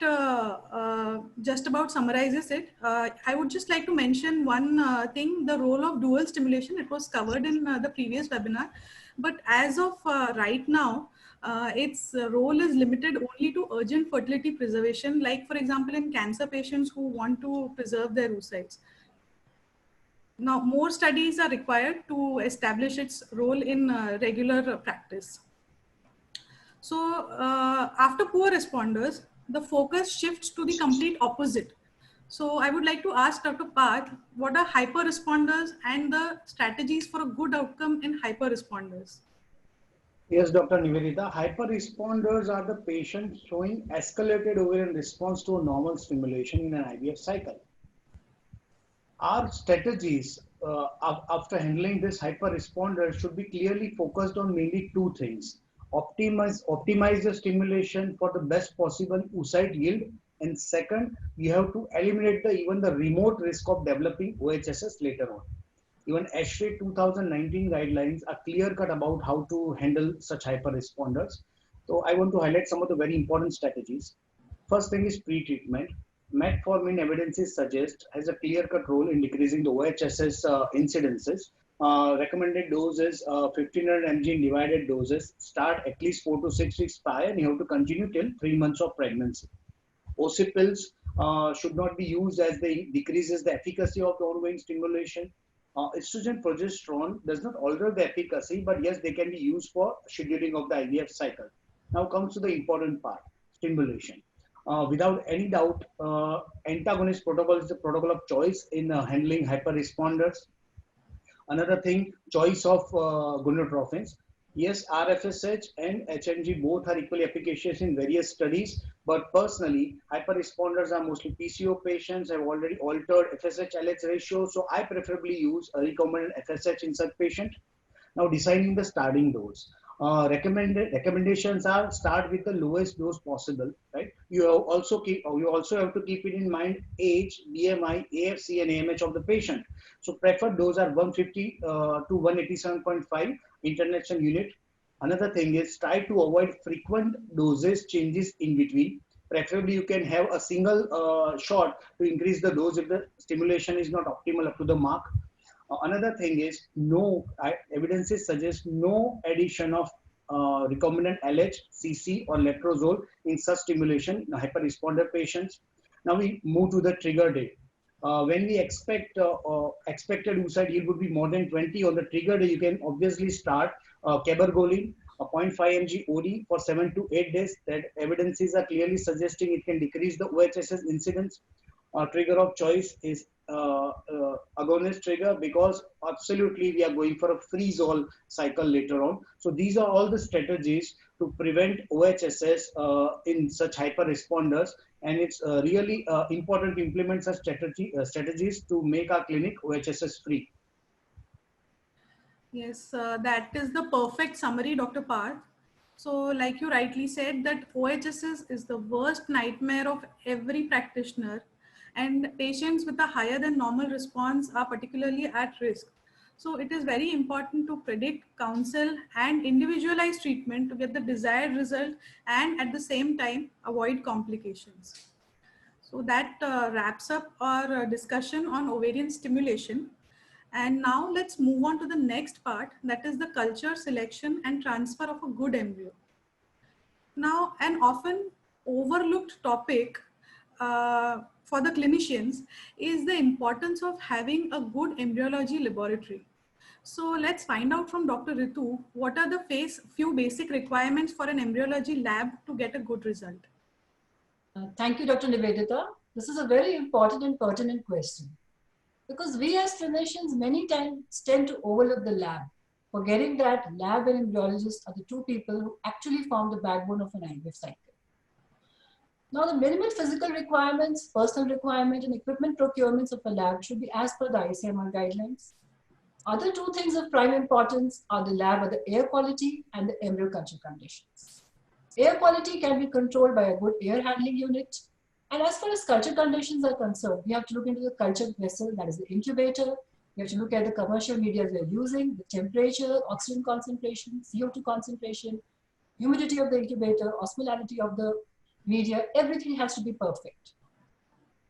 just about summarizes it. I would just like to mention one thing, the role of dual stimulation. It was covered in the previous webinar, but as of right now, its role is limited only to urgent fertility preservation, like for example, in cancer patients who want to preserve their oocytes. Now, more studies are required to establish its role in regular practice. So after poor responders, the focus shifts to the complete opposite. So I would like to ask Dr. Parth, what are hyper responders and the strategies for a good outcome in hyper responders? Yes, Dr. Nivedita. Hyper-responders are the patients showing escalated ovarian response to a normal stimulation in an IVF cycle. Our strategies after handling this hyper-responder should be clearly focused on mainly two things. Optimize the stimulation for the best possible oocyte yield. And second, we have to eliminate even the remote risk of developing OHSS later on. Even ASHRAE 2019 guidelines are clear cut about how to handle such hyper responders. So I want to highlight some of the very important strategies. First thing is pre-treatment. Metformin evidences suggest has a clear-cut role in decreasing the OHSS incidences. Recommended dose is 1500 mg in divided doses. Start at least 4 to 6 weeks prior, and you have to continue till 3 months of pregnancy. OC pills should not be used as they decreases the efficacy of the ongoing stimulation. Estrogen progesterone does not alter the efficacy, but yes, they can be used for scheduling of the IVF cycle. Now comes to the important part, stimulation. Without any doubt, antagonist protocol is the protocol of choice in handling hyperresponders. Another thing, choice of gonadotropins. Yes, RFSH and HMG both are equally efficacious in various studies, but personally, hyperresponders are mostly PCO patients, have already altered FSH-LH ratio, so I preferably use a recombinant FSH in such patient. Now, deciding the starting dose. Recommendations are start with the lowest dose possible, right? You also have to keep it in mind age, BMI, AFC, and AMH of the patient. So preferred dose are 150 to 187.5 international unit. Another thing is try to avoid frequent doses changes in between. Preferably, you can have a single shot to increase the dose if the stimulation is not optimal up to the mark. Another thing is evidences suggest no addition of recombinant LH, CC, or letrozole in such stimulation in hyperresponder patients. Now we move to the trigger date. When we expected oocyte yield would be more than 20 on the trigger day, you can obviously start cabergoline, a 0.5 mg OD for 7 to 8 days. That evidences are clearly suggesting it can decrease the OHSS incidence. Trigger of choice is agonist trigger because absolutely we are going for a freeze-all cycle later on. So these are all the strategies to prevent OHSS in such hyper responders, and it's really important to implement such strategies to make our clinic OHSS free. Yes, that is the perfect summary, Dr. Parth. So like you rightly said, that OHSS is the worst nightmare of every practitioner, and patients with a higher than normal response are particularly at risk. So it is very important to predict, counsel, and individualize treatment to get the desired result and at the same time avoid complications. So that wraps up our discussion on ovarian stimulation. And now let's move on to the next part, that is the culture, selection, and transfer of a good embryo. Now, an often overlooked topic for the clinicians is the importance of having a good embryology laboratory. So let's find out from Dr. Ritu, what are the few basic requirements for an embryology lab to get a good result? Thank you, Dr. Nivedita. This is a very important and pertinent question, because we as clinicians many times tend to overlook the lab, forgetting that lab and embryologist are the two people who actually form the backbone of an IVF cycle. Now, the minimum physical requirements, personal requirement, and equipment procurements of a lab should be as per the ICMR guidelines. Other two things of prime importance are the lab, or the air quality, and the embryo culture conditions. Air quality can be controlled by a good air handling unit. And as far as culture conditions are concerned, we have to look into the culture vessel, that is the incubator. We have to look at the commercial media we are using, the temperature, oxygen concentration, CO2 concentration, humidity of the incubator, osmolarity of the media. Everything has to be perfect.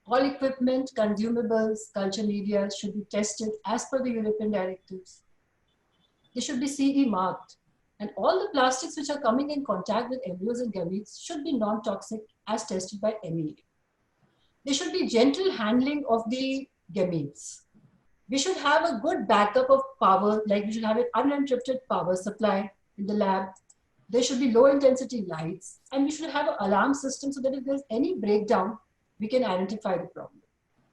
All equipment, consumables, culture media should be tested as per the European directives. They should be CE marked. And all the plastics which are coming in contact with embryos and gametes should be non-toxic as tested by MEA. There should be gentle handling of the gametes. We should have a good backup of power, like we should have an uninterrupted power supply in the lab. There should be low intensity lights, and we should have an alarm system so that if there's any breakdown, we can identify the problem.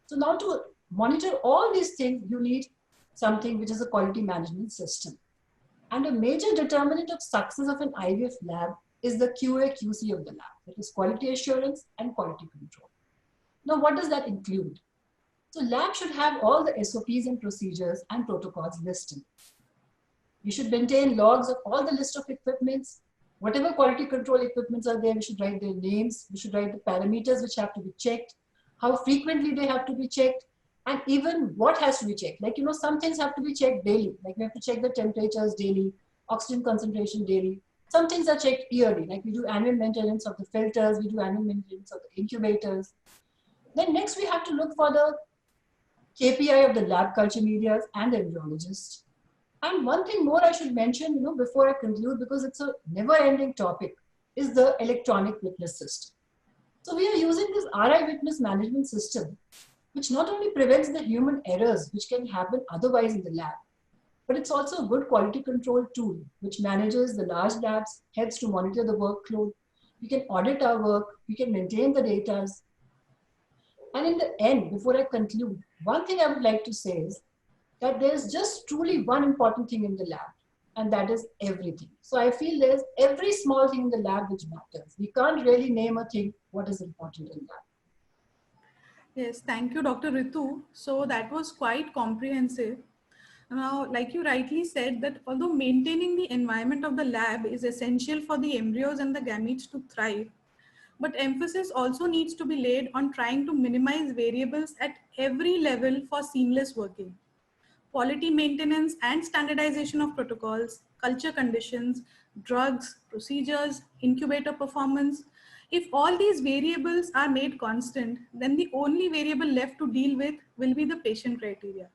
So now to monitor all these things, you need something which is a quality management system. And a major determinant of success of an IVF lab is the QA/QC of the lab, that is quality assurance and quality control. Now, what does that include? So lab should have all the SOPs and procedures and protocols listed. We should maintain logs of all the list of equipments. Whatever quality control equipments are there, we should write their names. We should write the parameters which have to be checked, how frequently they have to be checked, And even what has to be checked. Like, some things have to be checked daily. Like we have to check the temperatures daily, oxygen concentration daily. Some things are checked yearly. Like we do annual maintenance of the filters, we do annual maintenance of the incubators. Then next we have to look for the KPI of the lab culture medias and the embryologist. And one thing more I should mention, before I conclude, because it's a never-ending topic, is the electronic witness system. So we are using this RI witness management system, which not only prevents the human errors which can happen otherwise in the lab, but it's also a good quality control tool which manages the large labs, helps to monitor the workload. We can audit our work, we can maintain the data. And in the end, before I conclude, one thing I would like to say is that there's just truly one important thing in the lab, and that is everything. So I feel there's every small thing in the lab which matters. We can't really name a thing what is important in lab. Yes, thank you, Dr. Ritu. So that was quite comprehensive. Now, like you rightly said, that although maintaining the environment of the lab is essential for the embryos and the gametes to thrive, but emphasis also needs to be laid on trying to minimize variables at every level for seamless working. Quality maintenance and standardization of protocols, culture conditions, drugs, procedures, incubator performance. If all these variables are made constant, then the only variable left to deal with will be the patient criteria.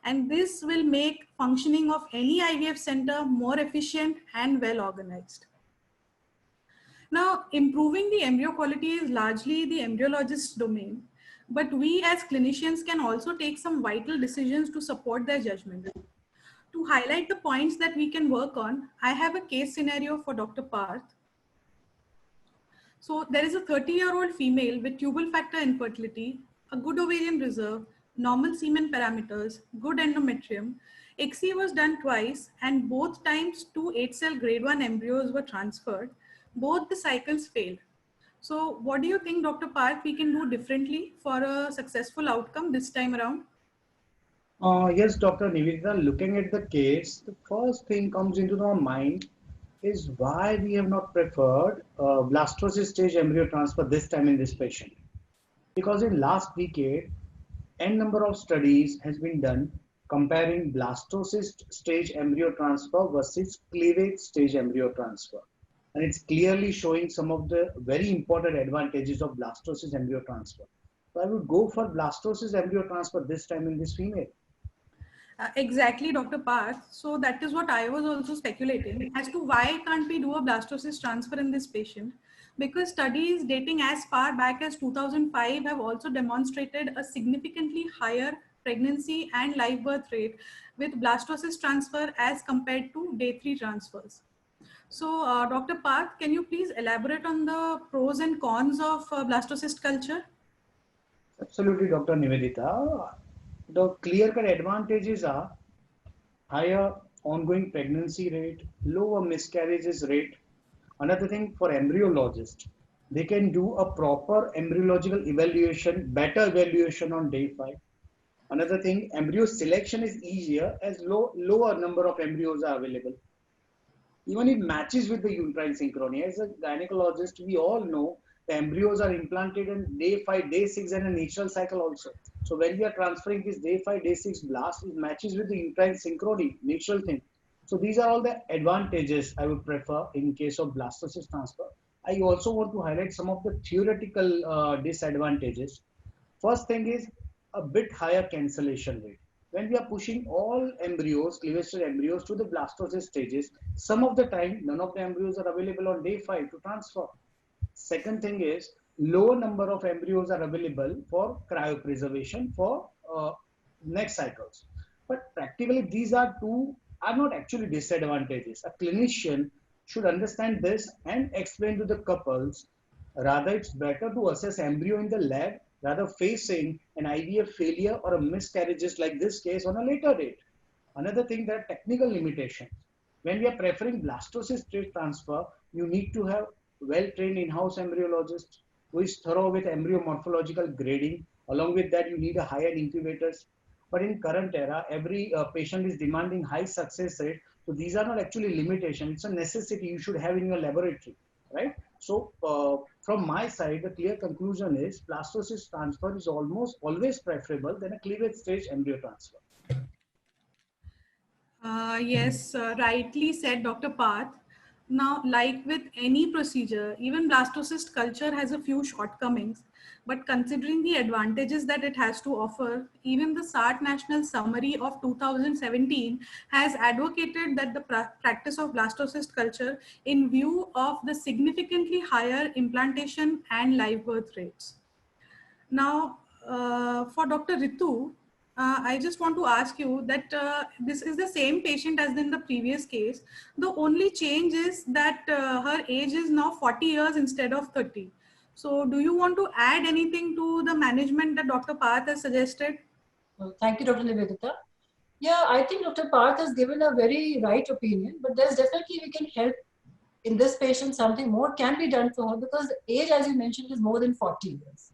And this will make functioning of any IVF center more efficient and well organized. Now, improving the embryo quality is largely the embryologist's domain, but we as clinicians can also take some vital decisions to support their judgment. To highlight the points that we can work on, I have a case scenario for Dr. Parth. So there is a 30-year-old female with tubal factor infertility, a good ovarian reserve, normal semen parameters, good endometrium. ICSI was done twice, and both times 2 8-cell grade 1 embryos were transferred. Both the cycles failed. So what do you think, Dr. Parth, we can do differently for a successful outcome this time around? Yes, Dr. Nivedita, looking at the case, the first thing comes into our mind is why we have not preferred blastocyst stage embryo transfer this time in this patient. Because in last decade, n number of studies has been done comparing blastocyst stage embryo transfer versus cleavage stage embryo transfer. And it's clearly showing some of the very important advantages of blastocyst embryo transfer. So I would go for blastocyst embryo transfer this time in this female. Exactly, Dr. Parth. So that is what I was also speculating as to why can't we do a blastocyst transfer in this patient? Because studies dating as far back as 2005 have also demonstrated a significantly higher pregnancy and live birth rate with blastocyst transfer as compared to day 3 transfers. So Dr. Parth, can you please elaborate on the pros and cons of blastocyst culture? Absolutely, Dr. Nivedita. The clear-cut advantages are higher ongoing pregnancy rate, lower miscarriages rate. Another thing for embryologists, they can do a proper embryological evaluation, better evaluation on day 5. Another thing, embryo selection is easier as lower number of embryos are available. Even it matches with the uterine synchrony. As a gynecologist, we all know the embryos are implanted in day 5, day 6 and a natural cycle also. So when we are transferring this day 5, day 6 blast, it matches with the uterine synchrony, natural thing. So these are all the advantages I would prefer in case of blastocyst transfer. I also want to highlight some of the theoretical disadvantages. First thing is a bit higher cancellation rate. When we are pushing all embryos, cleavage stage embryos to the blastocyst stages, some of the time, none of the embryos are available on day 5 to transfer. Second thing is, lower number of embryos are available for cryopreservation for next cycles. But practically, these are not actually disadvantages. A clinician should understand this and explain to the couples. Rather, it's better to assess embryo in the lab rather facing an IVF failure or a miscarriages like this case on a later date. Another thing, there are technical limitations. When we are preferring blastocyst stage transfer, you need to have well-trained in-house embryologist who is thorough with embryo morphological grading. Along with that, you need a high-end incubators. But in current era, every patient is demanding high success rate. So these are not actually limitations. It's a necessity you should have in your laboratory, right? So from my side, the clear conclusion is blastocyst transfer is almost always preferable than a cleavage stage embryo transfer. Yes, rightly said, Dr. Path. Now, like with any procedure, even blastocyst culture has a few shortcomings, but considering the advantages that it has to offer, even the SART National Summary of 2017 has advocated that the practice of blastocyst culture in view of the significantly higher implantation and live birth rates. Now, for Dr. Ritu, I just want to ask you that this is the same patient as in the previous case. The only change is that her age is now 40 years instead of 30. So do you want to add anything to the management that Dr. Path has suggested? Well, thank you, Dr. Nivedita. Yeah, I think Dr. Parth has given a very right opinion, but there's definitely we can help in this patient. Something more can be done for her because the age, as you mentioned, is more than 40 years.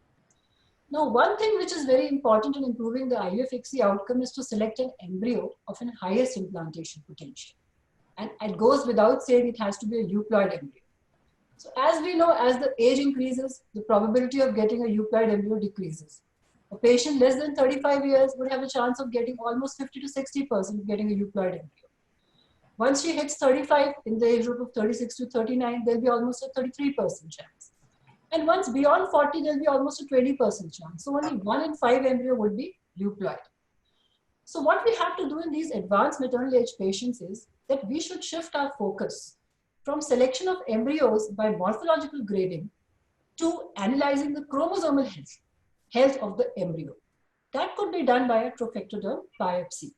Now, one thing which is very important in improving the IUFXC outcome is to select an embryo of an highest implantation potential. And it goes without saying it has to be a euploid embryo. So as we know, as the age increases, the probability of getting a euploid embryo decreases. A patient less than 35 years would have a chance of getting almost 50 to 60% getting a euploid embryo. Once she hits 35, in the age group of 36 to 39, there'll be almost a 33% chance. And once beyond 40, there'll be almost a 20% chance. So only 1 in 5 embryo would be euploid. So what we have to do in these advanced maternal age patients is that we should shift our focus from selection of embryos by morphological grading to analyzing the chromosomal health of the embryo. That could be done by a trophectoderm biopsy.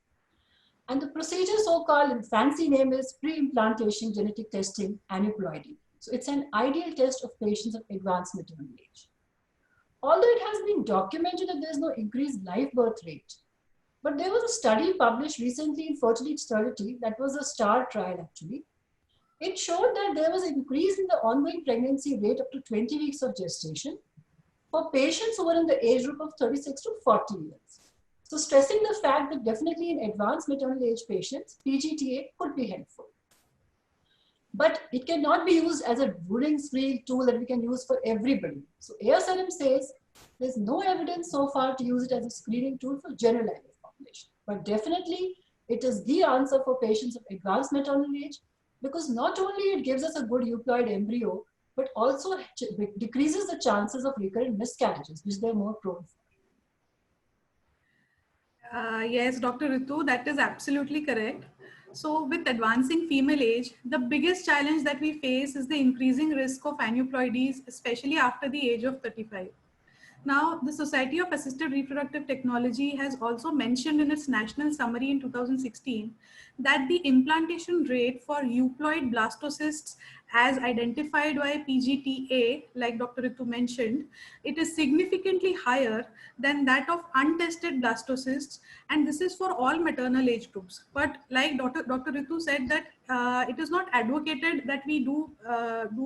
And the procedure, so-called fancy name is pre-implantation genetic testing aneuploidy. So it's an ideal test of patients of advanced maternal age. Although it has been documented that there's no increased live birth rate, but there was a study published recently in Fertility Sterility, that was a STAR trial actually. It showed that there was an increase in the ongoing pregnancy rate up to 20 weeks of gestation for patients who were in the age group of 36 to 40 years. So stressing the fact that definitely in advanced maternal age patients, PGTA could be helpful. But it cannot be used as a ruling screen tool that we can use for everybody. So ASRM says there's no evidence so far to use it as a screening tool for general IVF population. But definitely it is the answer for patients of advanced maternal age, because not only it gives us a good euploid embryo, but also decreases the chances of recurrent miscarriages, which they're more prone for. Yes, Dr. Ritu, that is absolutely correct. So with advancing female age, the biggest challenge that we face is the increasing risk of aneuploidies, especially after the age of 35. Now, the Society of Assisted Reproductive Technology has also mentioned in its national summary in 2016 that the implantation rate for euploid blastocysts as identified by PGTA, like Dr. Ritu mentioned, it is significantly higher than that of untested blastocysts, and this is for all maternal age groups. But like Dr. Ritu said, that it is not advocated that we do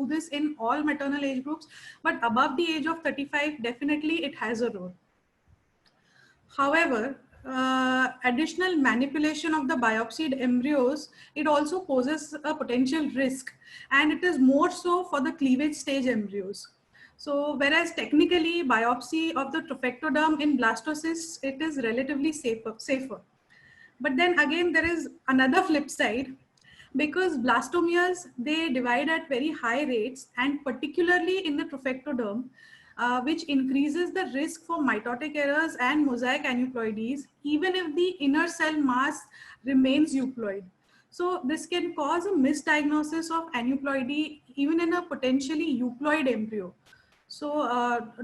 this in all maternal age groups, but above the age of 35, definitely it has a role. However, additional manipulation of the biopsied embryos, it also poses a potential risk, and it is more so for the cleavage stage embryos. So whereas technically biopsy of the trophectoderm in blastocysts, it is relatively safer. But then again, there is another flip side, because blastomeres, they divide at very high rates, and particularly in the trophectoderm, which increases the risk for mitotic errors and mosaic aneuploidies, even if the inner cell mass remains euploid. So this can cause a misdiagnosis of aneuploidy even in a potentially euploid embryo. So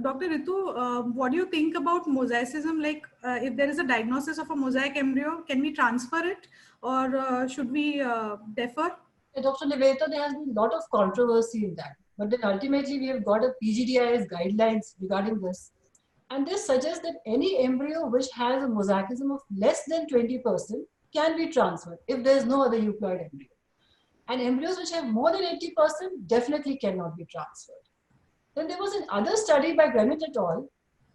Dr. Ritu, what do you think about mosaicism? Like if there is a diagnosis of a mosaic embryo, can we transfer it, or should we defer? Dr. Nivedita, there has been a lot of controversy in that. But then ultimately we have got a PGDIS guidelines regarding this. And this suggests that any embryo which has a mosaicism of less than 20% can be transferred if there is no other euploid embryo. And embryos which have more than 80% definitely cannot be transferred. Then there was another study by Gremit et al.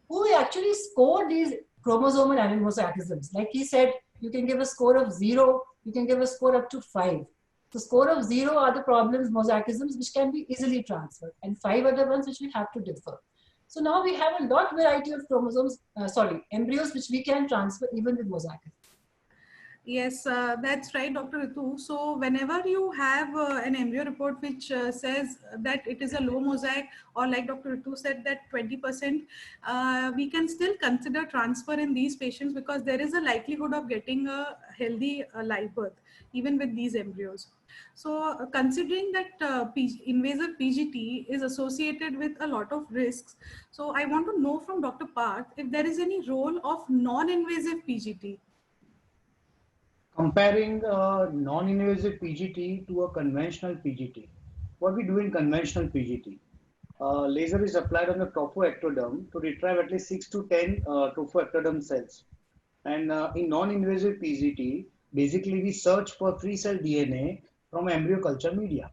Who actually scored these chromosomal anemosaicisms. Like he said, you can give a score of 0, you can give a score up to 5. So score of 0 are the problems, mosaicisms, which can be easily transferred, and 5 are the ones which we have to defer. So now we have a lot variety of chromosomes, embryos, which we can transfer even with mosaicism. Yes, that's right, Dr. Ritu. So whenever you have an embryo report which says that it is a low mosaic, or like Dr. Ritu said that 20%, we can still consider transfer in these patients because there is a likelihood of getting a healthy live birth, even with these embryos. So considering that invasive PGT is associated with a lot of risks, so I want to know from Dr. Parth if there is any role of non-invasive PGT. Comparing non-invasive PGT to a conventional PGT. What we do in conventional PGT? Laser is applied on the trophoectoderm to retrieve at least 6 to 10 trophoectoderm cells. And in non-invasive PGT, basically we search for free cell DNA from embryo culture media,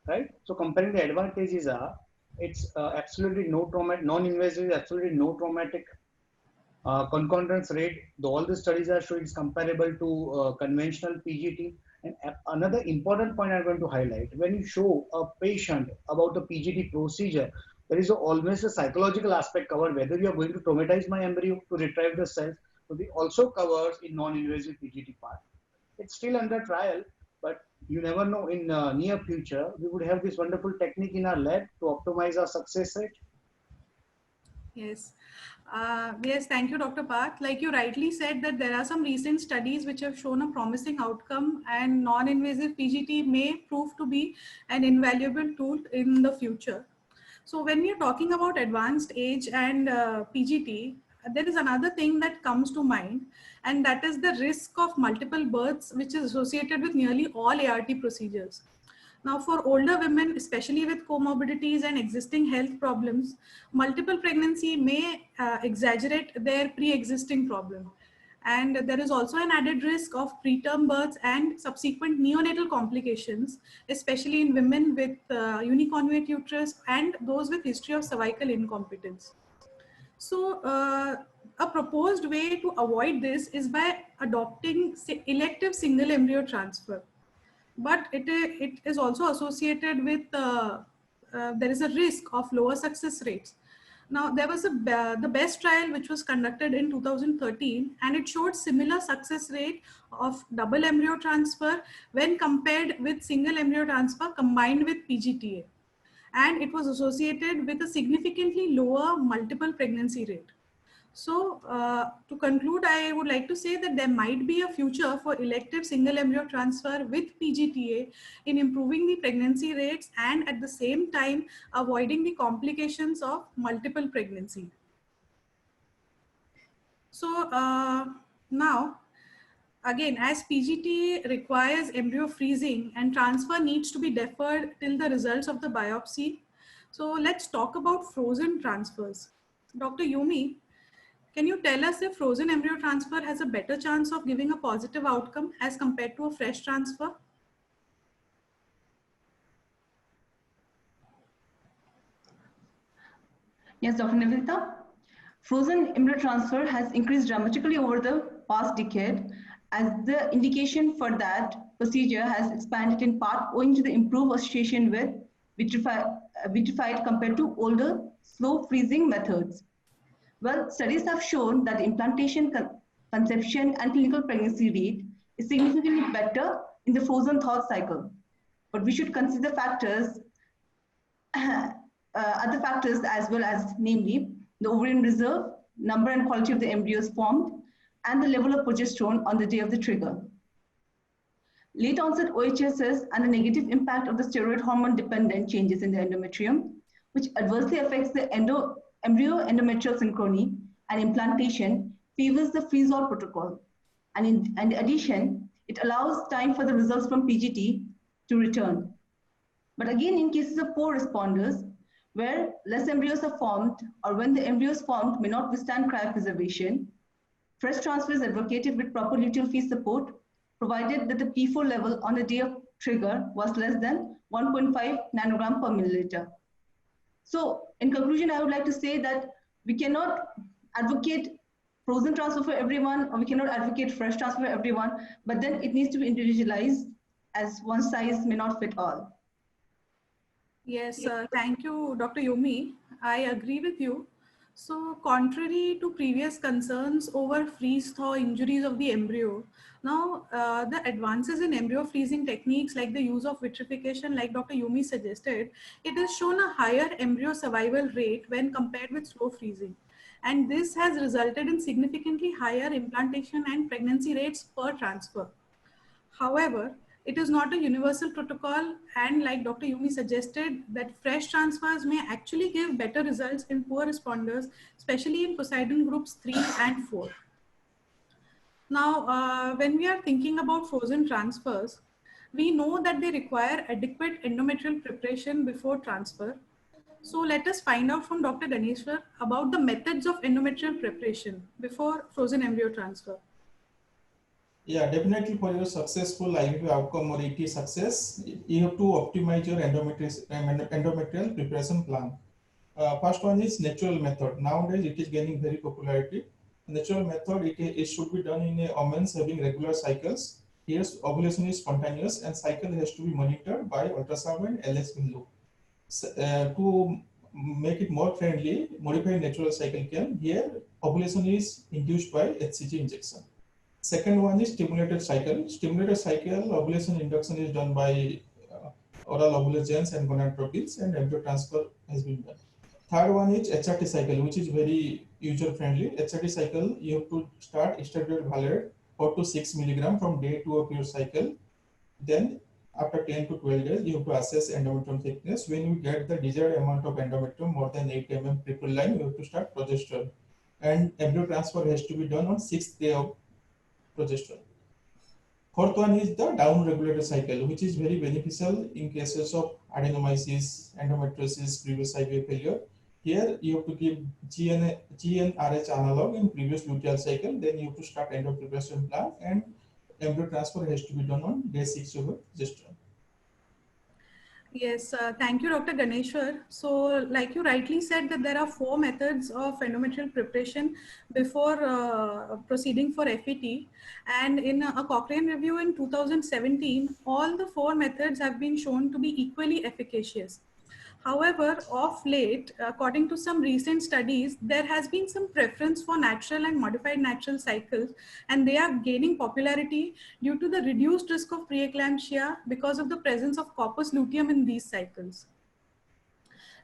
right? So comparing the advantages are, it's absolutely no traumatic, non-invasive, absolutely no traumatic. Concordance rate, all the studies are showing is comparable to conventional PGT. And another important point I'm going to highlight, when you show a patient about the PGT procedure, there is always a psychological aspect covered, whether you are going to traumatize my embryo to retrieve the cells. So it also covers in non-invasive PGT part. It's still under trial, but you never know, in near future, we would have this wonderful technique in our lab to optimize our success rate. Yes. Yes, thank you, Dr. Parth. Like you rightly said that there are some recent studies which have shown a promising outcome, and non-invasive PGT may prove to be an invaluable tool in the future. So when we are talking about advanced age and PGT, there is another thing that comes to mind, and that is the risk of multiple births, which is associated with nearly all ART procedures. Now, for older women, especially with comorbidities and existing health problems, multiple pregnancy may exaggerate their pre-existing problem. And there is also an added risk of preterm births and subsequent neonatal complications, especially in women with uniconvulate uterus and those with history of cervical incompetence. So a proposed way to avoid this is by adopting elective single embryo transfer. But it is also associated with, there is a risk of lower success rates. Now, there was the BEST trial, which was conducted in 2013, and it showed similar success rate of double embryo transfer when compared with single embryo transfer combined with PGTA. And it was associated with a significantly lower multiple pregnancy rate. So to conclude, I would like to say that there might be a future for elective single embryo transfer with PGTA in improving the pregnancy rates and at the same time avoiding the complications of multiple pregnancy. So now, again, as PGT requires embryo freezing and transfer needs to be deferred till the results of the biopsy. So let's talk about frozen transfers. Dr. Yumi, can you tell us if frozen embryo transfer has a better chance of giving a positive outcome as compared to a fresh transfer? Yes, Dr. Nivedita. Frozen embryo transfer has increased dramatically over the past decade, as the indication for that procedure has expanded in part owing to the improved association with vitrified compared to older slow freezing methods. Well, studies have shown that the implantation, conception, and clinical pregnancy rate is significantly better in the frozen thaw cycle. But we should consider factors, other factors as well, as namely the ovarian reserve, number and quality of the embryos formed, and the level of progesterone on the day of the trigger. Late onset OHSS and the negative impact of the steroid hormone dependent changes in the endometrium, which adversely affects the embryo endometrial synchrony and implantation, favors the freeze-all protocol. And in addition, it allows time for the results from PGT to return. But again, in cases of poor responders, where less embryos are formed or when the embryos formed may not withstand cryopreservation, fresh transfer is advocated with proper luteal feed support, provided that the P4 level on the day of trigger was less than 1.5 nanogram per milliliter. So in conclusion, I would like to say that we cannot advocate frozen transfer for everyone, or we cannot advocate fresh transfer for everyone, but then it needs to be individualized as one size may not fit all. Yes, thank you, Dr. Yomi. I agree with you. So, contrary to previous concerns over freeze-thaw injuries of the embryo, now the advances in embryo freezing techniques like the use of vitrification, like Dr. Yomi suggested, it has shown a higher embryo survival rate when compared with slow freezing. And this has resulted in significantly higher implantation and pregnancy rates per transfer. However, it is not a universal protocol, and like Dr. Yumi suggested, that fresh transfers may actually give better results in poor responders, especially in Poseidon groups 3 and 4. Now, when we are thinking about frozen transfers, we know that they require adequate endometrial preparation before transfer. So let us find out from Dr. Ganeshwar about the methods of endometrial preparation before frozen embryo transfer. Yeah, definitely for your successful IVF outcome or ET success, you have to optimize your endometrial preparation plan. First one is natural method. Nowadays, it is gaining very popularity. Natural method, it should be done in a women having regular cycles. Here, ovulation is spontaneous and cycle has to be monitored by ultrasound and LS window. To make it more friendly, modified natural cycle can. Here, ovulation is induced by HCG injection. Second one is stimulated cycle. Stimulated cycle ovulation induction is done by oral ovulations and gonadotropins, and embryo transfer has been done. Third one is HRT cycle, which is very user friendly. HRT cycle, you have to start estradiol valeric 4 to 6 milligram from day 2 of your cycle. Then after 10 to 12 days, you have to assess endometrium thickness. When you get the desired amount of endometrium, more than 8 mm triple line, you have to start progesterone. And embryo transfer has to be done on 6th day of progesterone. Fourth one is the down regulated cycle, which is very beneficial in cases of adenomyosis, endometriosis, previous IVF failure. Here you have to give GnRH analog in previous luteal cycle, then you have to start endo preparation plan, and embryo transfer has to be done on day 6 of progesterone. Yes, thank you, Dr. Ganeshwar. So, like you rightly said, that there are 4 methods of endometrial preparation before proceeding for FET. And in a Cochrane review in 2017, all the 4 methods have been shown to be equally efficacious. However, of late, according to some recent studies, there has been some preference for natural and modified natural cycles, and they are gaining popularity due to the reduced risk of preeclampsia because of the presence of corpus luteum in these cycles.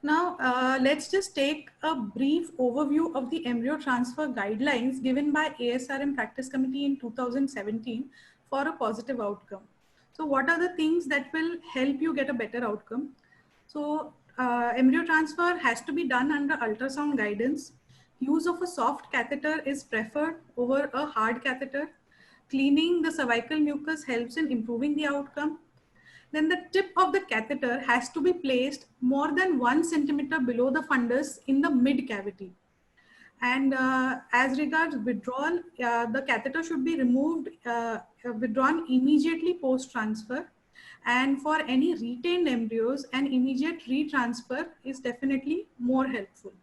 Now, let's just take a brief overview of the embryo transfer guidelines given by ASRM Practice Committee in 2017 for a positive outcome. So what are the things that will help you get a better outcome? So embryo transfer has to be done under ultrasound guidance. Use of a soft catheter is preferred over a hard catheter. Cleaning the cervical mucus helps in improving the outcome. Then the tip of the catheter has to be placed more than 1 centimeter below the fundus in the mid cavity. And as regards withdrawal, the catheter should be removed, withdrawn immediately post-transfer. And for any retained embryos, an immediate retransfer is definitely more helpful.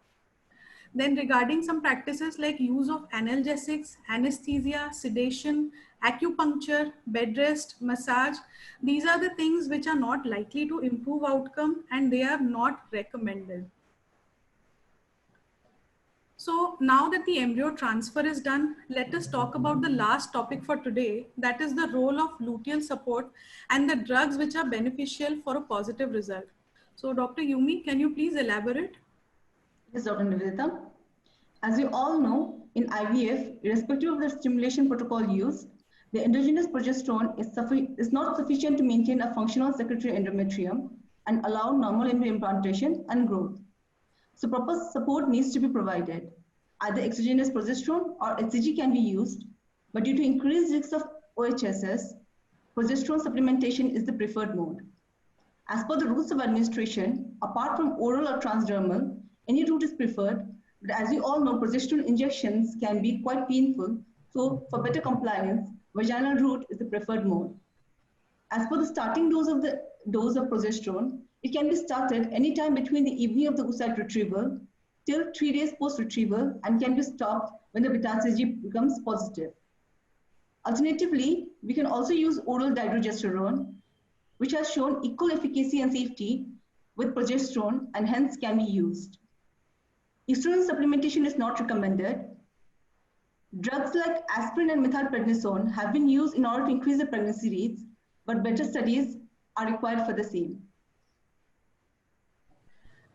Then regarding some practices like use of analgesics, anesthesia, sedation, acupuncture, bed rest, massage, these are the things which are not likely to improve outcome and they are not recommended. So now that the embryo transfer is done, let us talk about the last topic for today, that is the role of luteal support and the drugs which are beneficial for a positive result. So Dr. Yumi, can you please elaborate? Yes, Dr. Nivedita. As you all know, in IVF, irrespective of the stimulation protocol used, the endogenous progesterone is not sufficient to maintain a functional secretory endometrium and allow normal embryo implantation and growth. So proper support needs to be provided. Either exogenous progesterone or HCG can be used, but due to increased risks of OHSS, progesterone supplementation is the preferred mode. As per the rules of administration, apart from oral or transdermal, any route is preferred, but as you all know, progesterone injections can be quite painful, so for better compliance, vaginal route is the preferred mode. As per the starting dose of progesterone, it can be started anytime between the evening of the oocyte retrieval till 3 days post-retrieval and can be stopped when the beta-HCG becomes positive. Alternatively, we can also use oral dydrogesterone, which has shown equal efficacy and safety with progesterone and hence can be used. Estrogen supplementation is not recommended. Drugs like aspirin and methylprednisone have been used in order to increase the pregnancy rates, but better studies are required for the same.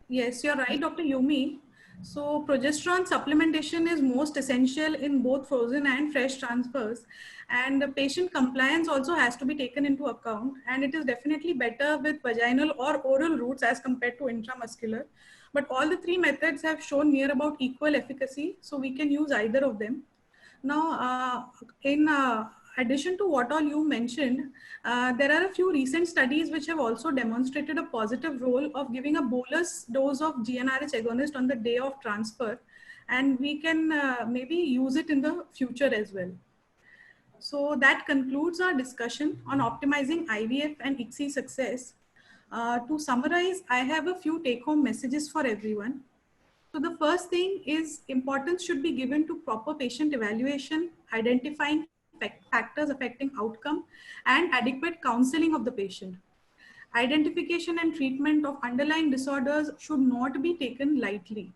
Yes, you're right, Dr. Yumi. So progesterone supplementation is most essential in both frozen and fresh transfers. And the patient compliance also has to be taken into account. And it is definitely better with vaginal or oral routes as compared to intramuscular. But all the three methods have shown near about equal efficacy. So we can use either of them. Now, in addition to what all you mentioned, there are a few recent studies which have also demonstrated a positive role of giving a bolus dose of GnRH agonist on the day of transfer, and we can maybe use it in the future as well. So that concludes our discussion on optimizing IVF and ICSI success. To summarize, I have a few take-home messages for everyone. So the first thing is importance should be given to proper patient evaluation, identifying factors affecting outcome, and adequate counseling of the patient. Identification and treatment of underlying disorders should not be taken lightly.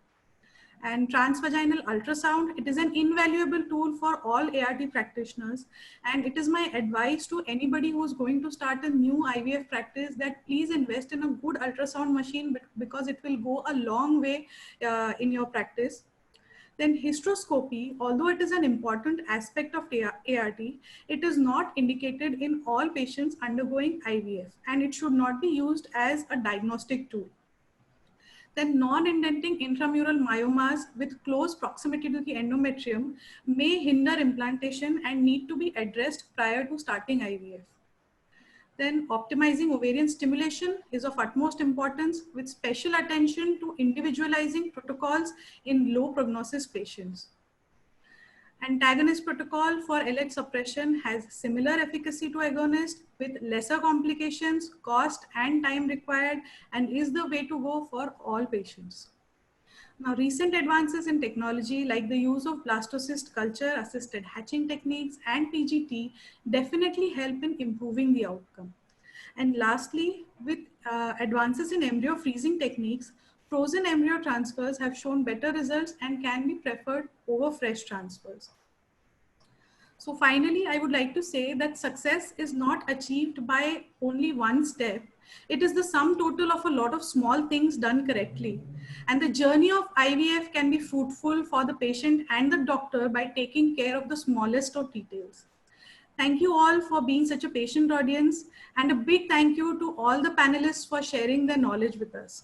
And transvaginal ultrasound, it is an invaluable tool for all ART practitioners. And it is my advice to anybody who's going to start a new IVF practice that please invest in a good ultrasound machine because it will go a long way in your practice. Then hysteroscopy, although it is an important aspect of ART, it is not indicated in all patients undergoing IVF, and it should not be used as a diagnostic tool. Then non-indenting intramural myomas with close proximity to the endometrium may hinder implantation and need to be addressed prior to starting IVF. Then optimizing ovarian stimulation is of utmost importance with special attention to individualizing protocols in low prognosis patients. Antagonist protocol for LH suppression has similar efficacy to agonist with lesser complications, cost and time required, and is the way to go for all patients. Now, recent advances in technology like the use of blastocyst culture assisted hatching techniques and PGT definitely help in improving the outcome. And lastly, with advances in embryo freezing techniques, frozen embryo transfers have shown better results and can be preferred over fresh transfers. So finally, I would like to say that success is not achieved by only one step. It is the sum total of a lot of small things done correctly. And the journey of IVF can be fruitful for the patient and the doctor by taking care of the smallest of details. Thank you all for being such a patient audience, and a big thank you to all the panelists for sharing their knowledge with us.